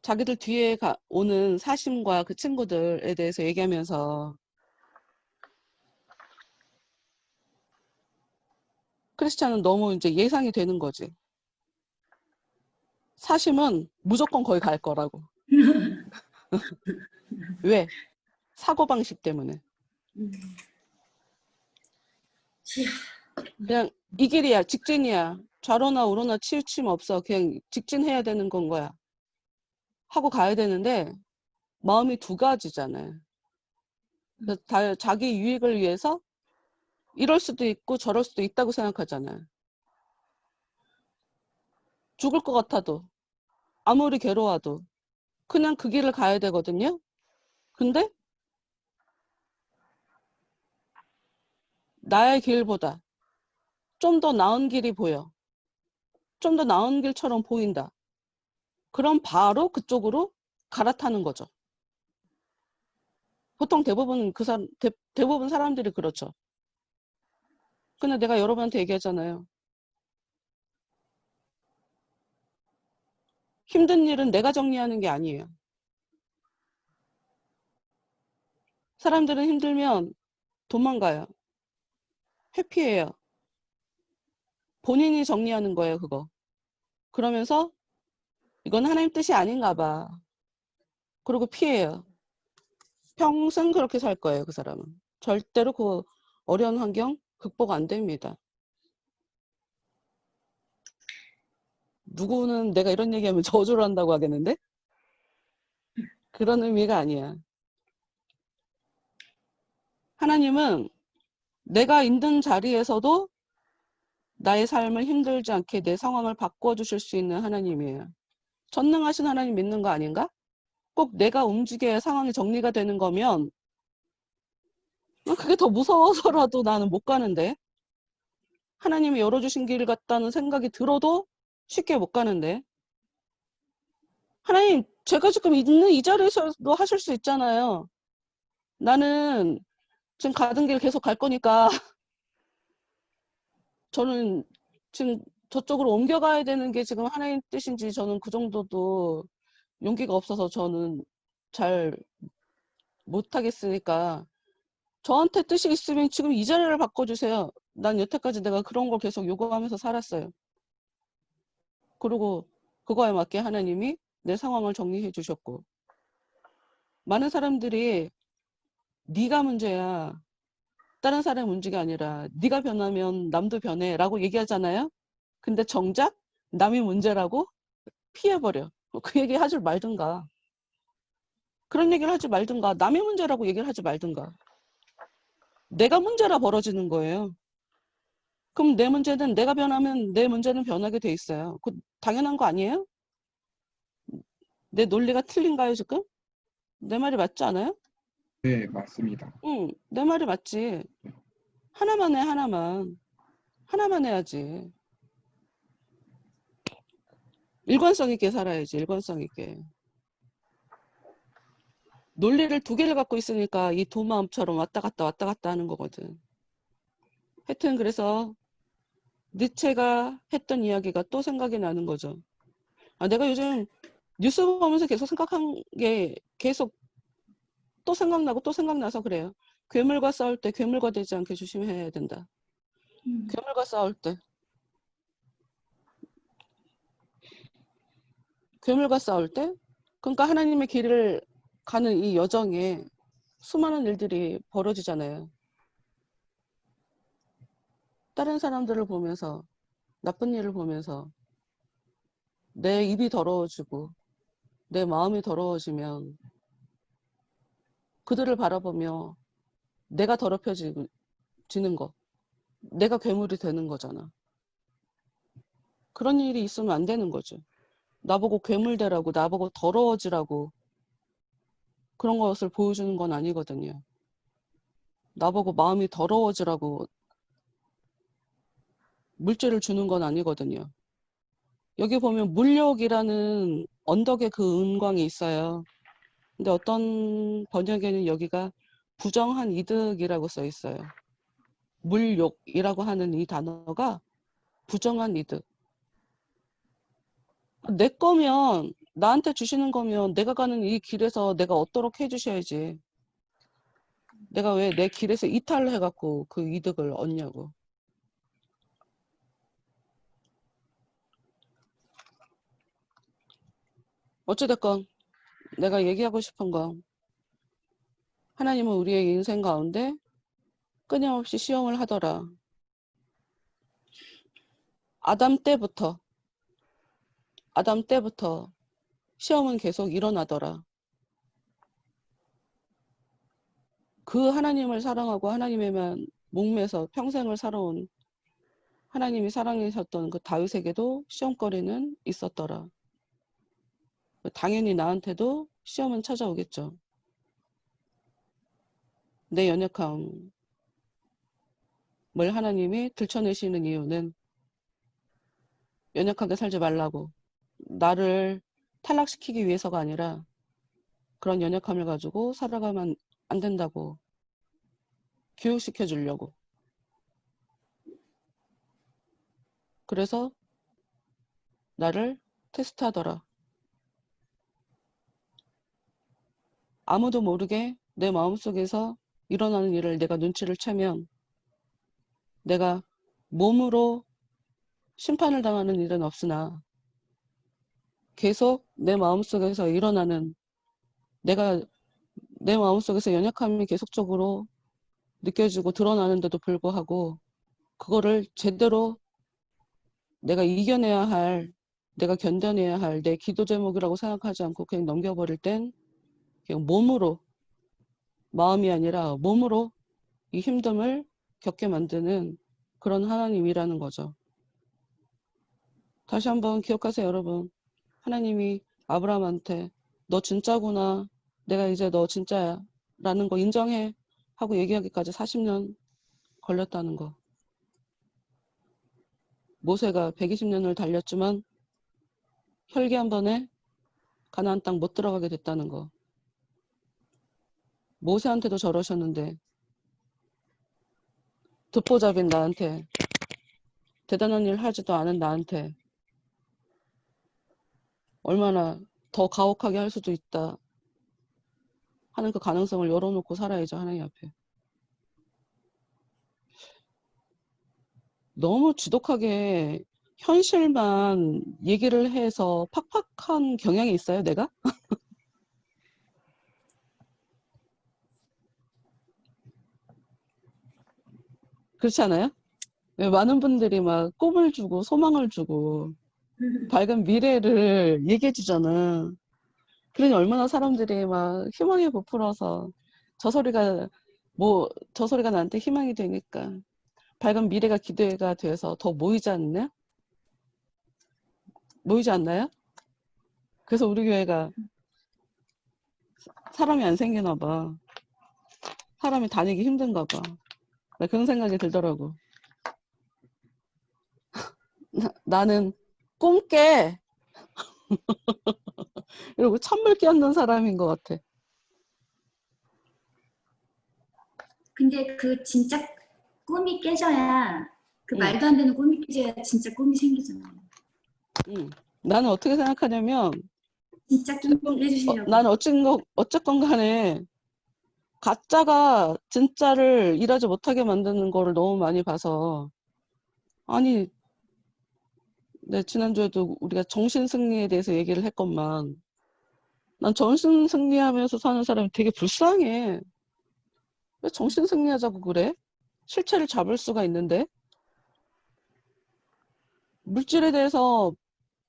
자기들 뒤에 오는 사심과 그 친구들에 대해서 얘기하면서 크리스찬은 너무 이제 예상이 되는 거지. 사심은 무조건 거기 갈 거라고. 왜? 사고방식 때문에. 그냥 이 길이야, 직진이야. 좌로나 우로나 치우침 없어. 그냥 직진해야 되는 건 거야. 하고 가야 되는데 마음이 두 가지잖아요. 자기 유익을 위해서 이럴 수도 있고 저럴 수도 있다고 생각하잖아요. 죽을 것 같아도 아무리 괴로워도 그냥 그 길을 가야 되거든요. 근데 나의 길보다 좀 더 나은 길이 보여. 좀 더 나은 길처럼 보인다. 그럼 바로 그쪽으로 갈아타는 거죠. 보통 대부분 사람들이 그렇죠. 근데 내가 여러분한테 얘기하잖아요. 힘든 일은 내가 정리하는 게 아니에요. 사람들은 힘들면 도망가요. 회피해요. 본인이 정리하는 거예요, 그거. 그러면서 이건 하나님 뜻이 아닌가 봐. 그리고 피해요. 평생 그렇게 살 거예요, 그 사람은. 절대로 그 어려운 환경 극복 안 됩니다. 누구는 내가 이런 얘기하면 저주를 한다고 하겠는데? 그런 의미가 아니야. 하나님은 내가 있는 자리에서도 나의 삶을 힘들지 않게 내 상황을 바꿔주실 수 있는 하나님이에요. 전능하신 하나님 믿는 거 아닌가? 꼭 내가 움직여야 상황이 정리가 되는 거면 그게 더 무서워서라도 나는 못 가는데 하나님이 열어주신 길 같다는 생각이 들어도 쉽게 못 가는데 하나님 제가 지금 있는 이 자리에서도 하실 수 있잖아요. 나는 지금 가던 길 계속 갈 거니까 저는 지금 저쪽으로 옮겨가야 되는 게 지금 하나님 뜻인지 저는 그 정도도 용기가 없어서 저는 잘 못하겠으니까 저한테 뜻이 있으면 지금 이 자리를 바꿔주세요. 난 여태까지 내가 그런 걸 계속 요구하면서 살았어요. 그리고 그거에 맞게 하나님이 내 상황을 정리해 주셨고 많은 사람들이 네가 문제야. 다른 사람의 문제가 아니라 네가 변하면 남도 변해 라고 얘기하잖아요. 근데 정작 남이 문제라고 피해버려. 그 얘기 하지 말든가. 그런 얘기를 하지 말든가. 남의 문제라고 얘기를 하지 말든가. 내가 문제라 벌어지는 거예요. 그럼 내 문제는 내가 변하면 내 문제는 변하게 돼 있어요. 그 당연한 거 아니에요? 내 논리가 틀린가요, 지금? 내 말이 맞지 않아요? 네, 맞습니다. 응, 내 말이 맞지. 하나만 해, 하나만. 하나만 해야지. 일관성 있게 살아야지, 일관성 있게. 논리를 두 개를 갖고 있으니까 이 두 마음처럼 왔다 갔다 하는 거거든. 하여튼 그래서 니체가 했던 이야기가 또 생각이 나는 거죠. 아, 내가 요즘 뉴스 보면서 계속 생각한 게 계속 또 생각나고 또 생각나서 그래요. 괴물과 싸울 때 괴물과 되지 않게 조심해야 된다. 괴물과 싸울 때. 괴물과 싸울 때? 그러니까 하나님의 길을 가는 이 여정에 수많은 일들이 벌어지잖아요. 다른 사람들을 보면서, 나쁜 일을 보면서 내 입이 더러워지고 내 마음이 더러워지면 그들을 바라보며 내가 더럽혀지는 거, 내가 괴물이 되는 거잖아. 그런 일이 있으면 안 되는 거죠. 나보고 괴물 되라고, 나보고 더러워지라고 그런 것을 보여주는 건 아니거든요. 나보고 마음이 더러워지라고 물질을 주는 건 아니거든요. 여기 보면 물욕이라는 언덕에 그 은광이 있어요. 근데 어떤 번역에는 여기가 부정한 이득이라고 써 있어요. 물욕이라고 하는 이 단어가 부정한 이득. 내 거면, 나한테 주시는 거면 내가 가는 이 길에서 내가 얻도록 해주셔야지. 내가 왜 내 길에서 이탈을 해갖고 그 이득을 얻냐고. 어찌됐건 내가 얘기하고 싶은 건 하나님은 우리의 인생 가운데 끊임없이 시험을 하더라. 아담 때부터 시험은 계속 일어나더라. 그 하나님을 사랑하고 하나님에만 목매서 평생을 살아온 하나님이 사랑하셨던 그 다윗에게도 시험거리는 있었더라. 당연히 나한테도 시험은 찾아오겠죠. 내 연약함을 하나님이 들춰내시는 이유는 연약하게 살지 말라고, 나를 탈락시키기 위해서가 아니라 그런 연약함을 가지고 살아가면 안 된다고 교육시켜 주려고. 그래서 나를 테스트하더라. 아무도 모르게 내 마음속에서 일어나는 일을 내가 눈치를 채면 내가 몸으로 심판을 당하는 일은 없으나 계속 내 마음속에서 일어나는, 내가 내 마음속에서 연약함이 계속적으로 느껴지고 드러나는데도 불구하고 그거를 제대로 내가 이겨내야 할, 내가 견뎌내야 할 내 기도 제목이라고 생각하지 않고 그냥 넘겨버릴 땐 그냥 몸으로, 마음이 아니라 몸으로 이 힘듦을 겪게 만드는 그런 하나님이라는 거죠. 다시 한번 기억하세요, 여러분. 하나님이 아브라함한테 너 진짜구나, 내가 이제 너 진짜야 라는 거 인정해 하고 얘기하기까지 40년 걸렸다는 거. 모세가 120년을 달렸지만 혈기 한 번에 가나안 땅 못 들어가게 됐다는 거. 모세한테도 저러셨는데 듣보잡인 나한테, 대단한 일 하지도 않은 나한테 얼마나 더 가혹하게 할 수도 있다 하는 그 가능성을 열어놓고 살아야죠, 하나님 앞에. 너무 지독하게 현실만 얘기를 해서 팍팍한 경향이 있어요, 내가? 그렇지 않아요? 왜 많은 분들이 막 꿈을 주고 소망을 주고 밝은 미래를 얘기해 주잖아. 그러니 얼마나 사람들이 막 희망에 부풀어서 저 소리가 나한테 희망이 되니까 밝은 미래가 기대가 돼서 더 모이지 않나요? 모이지 않나요? 그래서 우리 교회가 사람이 안 생기나 봐. 사람이 다니기 힘든가 봐. 나 그런 생각이 들더라고. 나는 꿈깨 이러고 찬물 끼얹는 사람인 것 같아. 근데 그 진짜 꿈이 깨져야 그 응. 말도 안 되는 꿈이 깨져야 진짜 꿈이 생기잖아요. 나는 어떻게 생각하냐면 진짜 꿈 깨주시려고. 나는 어쨌건 간에 가짜가 진짜를 일하지 못하게 만드는 거를 너무 많이 봐서 아니 지난주에도 우리가 정신승리에 대해서 얘기를 했건만 난 정신승리하면서 사는 사람이 되게 불쌍해. 왜 정신승리하자고 그래? 실체를 잡을 수가 있는데 물질에 대해서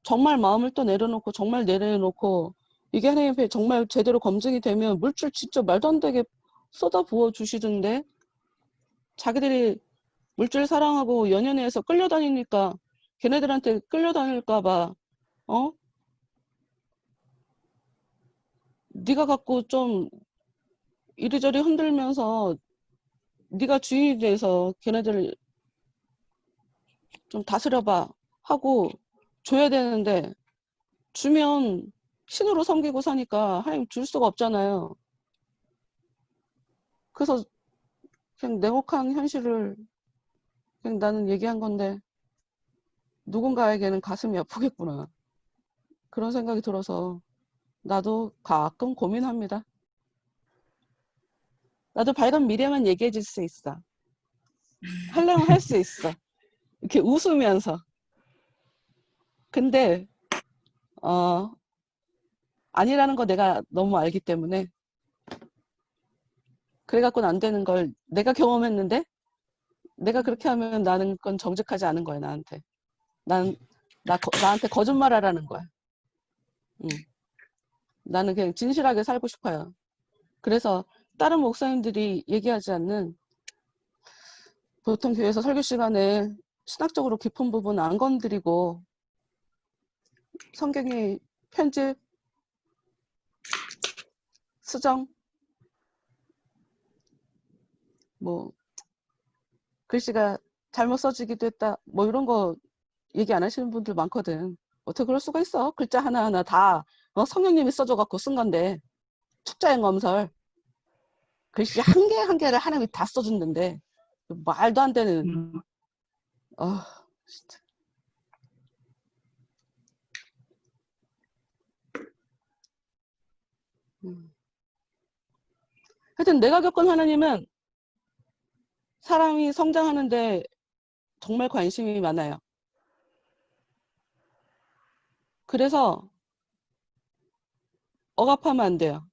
정말 마음을 또 내려놓고 정말 내려놓고 이게 하나님 앞에 정말 제대로 검증이 되면 물질 진짜 말도 안 되게 쏟아 부어 주시던데 자기들이 물질 사랑하고 연연해서 끌려다니니까 걔네들한테 끌려다닐까 봐 네가 갖고 좀 이리저리 흔들면서 네가 주인이 돼서 걔네들을 좀 다스려봐 하고 줘야 되는데 주면 신으로 섬기고 사니까 하나님 줄 수가 없잖아요. 그래서 그냥 냉혹한 현실을 그냥 나는 얘기한 건데 누군가에게는 가슴이 아프겠구나. 그런 생각이 들어서 나도 가끔 고민합니다. 나도 밝은 미래만 얘기해 줄 수 있어. 하려면 할 수 있어. 이렇게 웃으면서. 근데 아니라는 거 내가 너무 알기 때문에 그래갖고는 안 되는 걸 내가 경험했는데 내가 그렇게 하면 나는 그건 정직하지 않은 거야. 나한테. 나한테 거짓말하라는 거야. 나는 그냥 진실하게 살고 싶어요. 그래서 다른 목사님들이 얘기하지 않는 보통 교회에서 설교 시간에 신학적으로 깊은 부분 안 건드리고 성경의 편집, 수정, 뭐 글씨가 잘못 써지기도 했다. 뭐 이런 거 얘기 안 하시는 분들 많거든. 어떻게 그럴 수가 있어? 글자 하나하나 다 성령님이 써줘갖고 쓴 건데 축자행검설 글씨 한 개 한 개를 하나님이 다 써준다는데 말도 안 되는 진짜. 하여튼 내가 겪은 하나님은 사람이 성장하는데 정말 관심이 많아요. 그래서 억압하면 안 돼요.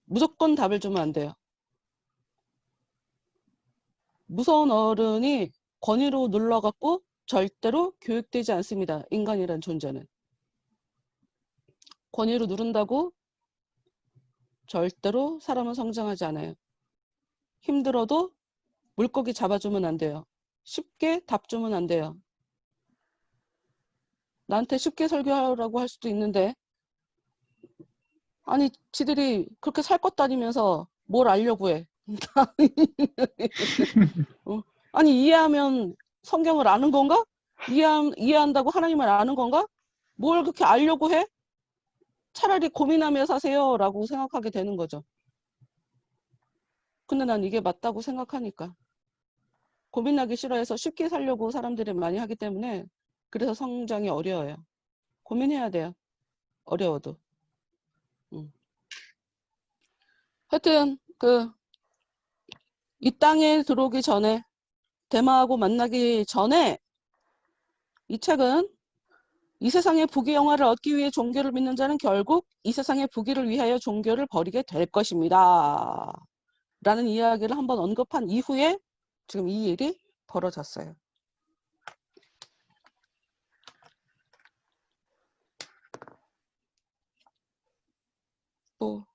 무조건 답을 주면 안 돼요. 무서운 어른이 권위로 눌러갖고 절대로 교육되지 않습니다. 인간이란 존재는. 권위로 누른다고 절대로 사람은 성장하지 않아요. 힘들어도 물고기 잡아주면 안 돼요. 쉽게 답 주면 안 돼요. 나한테 쉽게 설교하라고 할 수도 있는데 아니 지들이 그렇게 살 것 다니면서 뭘 알려고 해. 아니 이해하면 성경을 아는 건가? 이해한다고 하나님을 아는 건가? 뭘 그렇게 알려고 해? 차라리 고민하며 사세요 라고 생각하게 되는 거죠. 근데 난 이게 맞다고 생각하니까. 고민하기 싫어해서 쉽게 살려고 사람들이 많이 하기 때문에 그래서 성장이 어려워요. 고민해야 돼요. 어려워도. 하여튼 이 땅에 들어오기 전에 대마하고 만나기 전에 이 책은 이 세상의 부귀영화를 얻기 위해 종교를 믿는 자는 결국 이 세상의 부귀를 위하여 종교를 버리게 될 것입니다. 라는 이야기를 한번 언급한 이후에 지금 이 일이 벌어졌어요. 뭐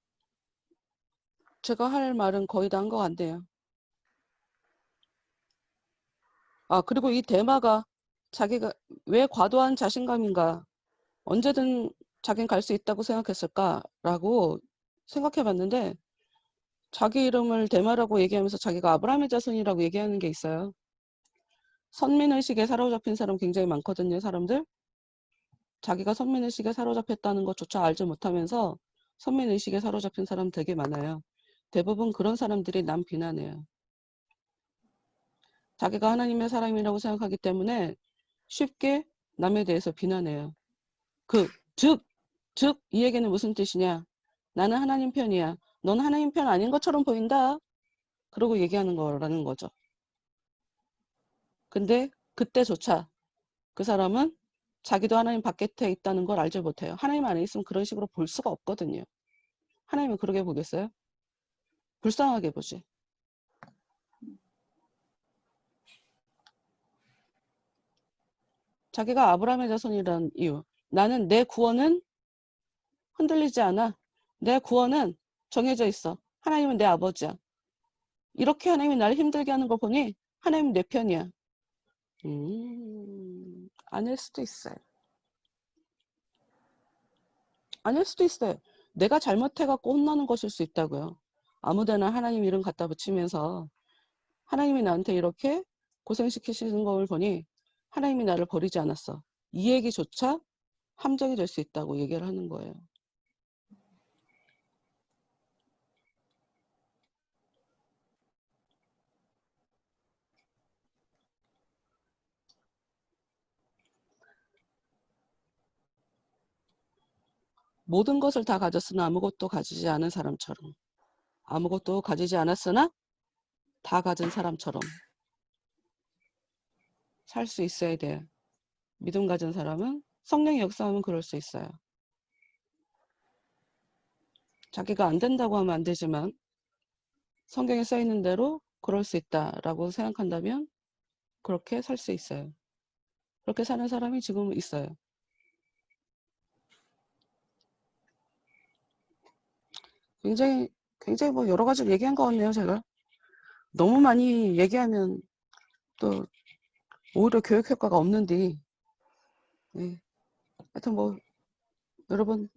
제가 할 말은 거의 다 한 것 같네요. 아, 그리고 이 대마가 자기가 왜 과도한 자신감인가? 언제든 자긴 갈 수 있다고 생각했을까라고 생각해 봤는데 자기 이름을 대마라고 얘기하면서 자기가 아브라함의 자손이라고 얘기하는 게 있어요. 선민의식에 사로잡힌 사람 굉장히 많거든요, 사람들. 자기가 선민의식에 사로잡혔다는 것조차 알지 못하면서 선민의식에 사로잡힌 사람 되게 많아요. 대부분 그런 사람들이 남 비난해요. 자기가 하나님의 사람이라고 생각하기 때문에 쉽게 남에 대해서 비난해요. 즉, 이 얘기는 무슨 뜻이냐? 나는 하나님 편이야. 넌 하나님 편 아닌 것처럼 보인다. 그러고 얘기하는 거라는 거죠. 근데 그때조차 그 사람은 자기도 하나님 바깥에 있다는 걸 알지 못해요. 하나님 안에 있으면 그런 식으로 볼 수가 없거든요. 하나님은 그러게 보겠어요? 불쌍하게 보지. 자기가 아브라함의 자손이라는 이유. 나는 내 구원은 흔들리지 않아. 내 구원은 정해져 있어. 하나님은 내 아버지야. 이렇게 하나님이 나를 힘들게 하는 걸 보니 하나님은 내 편이야. 아닐 수도 있어요. 아닐 수도 있어요. 내가 잘못해갖고 혼나는 것일 수 있다고요. 아무데나 하나님 이름 갖다 붙이면서 하나님이 나한테 이렇게 고생시키시는 걸 보니 하나님이 나를 버리지 않았어. 이 얘기조차 함정이 될 수 있다고 얘기를 하는 거예요. 모든 것을 다 가졌으나 아무것도 가지지 않은 사람처럼, 아무것도 가지지 않았으나 다 가진 사람처럼 살 수 있어야 돼요. 믿음 가진 사람은 성령의 역사하면 그럴 수 있어요. 자기가 안 된다고 하면 안 되지만 성경에 써 있는 대로 그럴 수 있다라고 생각한다면 그렇게 살 수 있어요. 그렇게 사는 사람이 지금 있어요. 굉장히 뭐 여러 가지를 얘기한 것 같네요, 제가. 너무 많이 얘기하면 또 오히려 교육 효과가 없는데, 네. 하여튼 뭐 여러분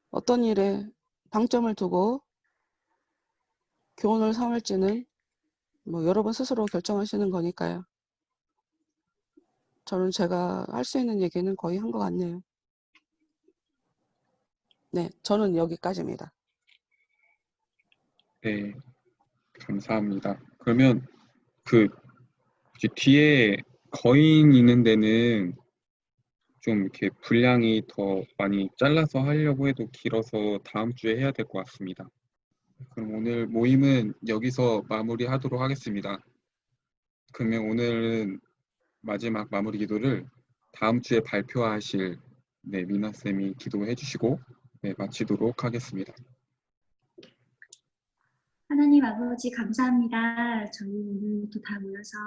어떤 일에 방점을 두고 교훈을 삼을지는 뭐 여러분 스스로 결정하시는 거니까요. 저는 제가 할 수 있는 얘기는 거의 한 것 같네요. 네, 저는 여기까지입니다. 네, 감사합니다. 그러면 그 이제 뒤에 거인 있는 데는 좀 이렇게 분량이 더 많이 잘라서 하려고 해도 길어서 다음 주에 해야 될 것 같습니다. 그럼 오늘 모임은 여기서 마무리하도록 하겠습니다. 그러면 오늘은 마지막 마무리 기도를 다음 주에 발표하실 미나쌤이 기도해 주시고 마치도록 하겠습니다. 하나님 아버지 감사합니다. 저희 오늘 또 다 모여서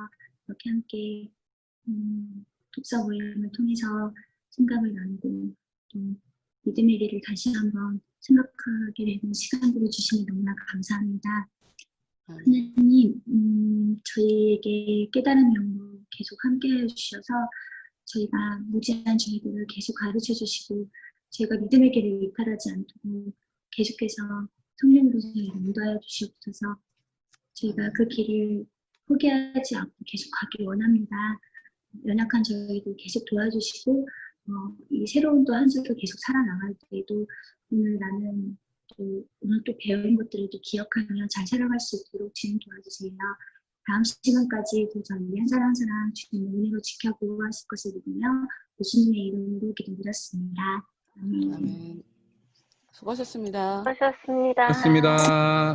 이렇게 함께 독서 모임을 통해서 생각을 나누고 또 믿음의 길을 다시 한번 생각하게 되는 시간들을 주시니 너무나 감사합니다. 하나님, 저희에게 깨달은 영으로 계속 함께해 주셔서 저희가 무지한 저희들을 계속 가르쳐 주시고 저희가 믿음의 길을 이탈하지 않도록 계속해서 성령으로 저희를 인도하여 주시옵소서. 저희가 그 길을 포기하지 않고 계속 가길 원합니다. 연약한 저희도 계속 도와주시고 이 새로운 또 한 주를 계속 살아나갈 때에도 오늘 또 배운 것들을 또 기억하며 잘 살아갈 수 있도록 주님 도와주세요. 다음 시간까지도 저희 한 사람 한 사람 주님의 은혜로 지켜보고 하실 것을 믿으며 예수님의 이름으로 기도드렸습니다. 아멘. 아멘. 수고하셨습니다. 수고하셨습니다. 고맙습니다.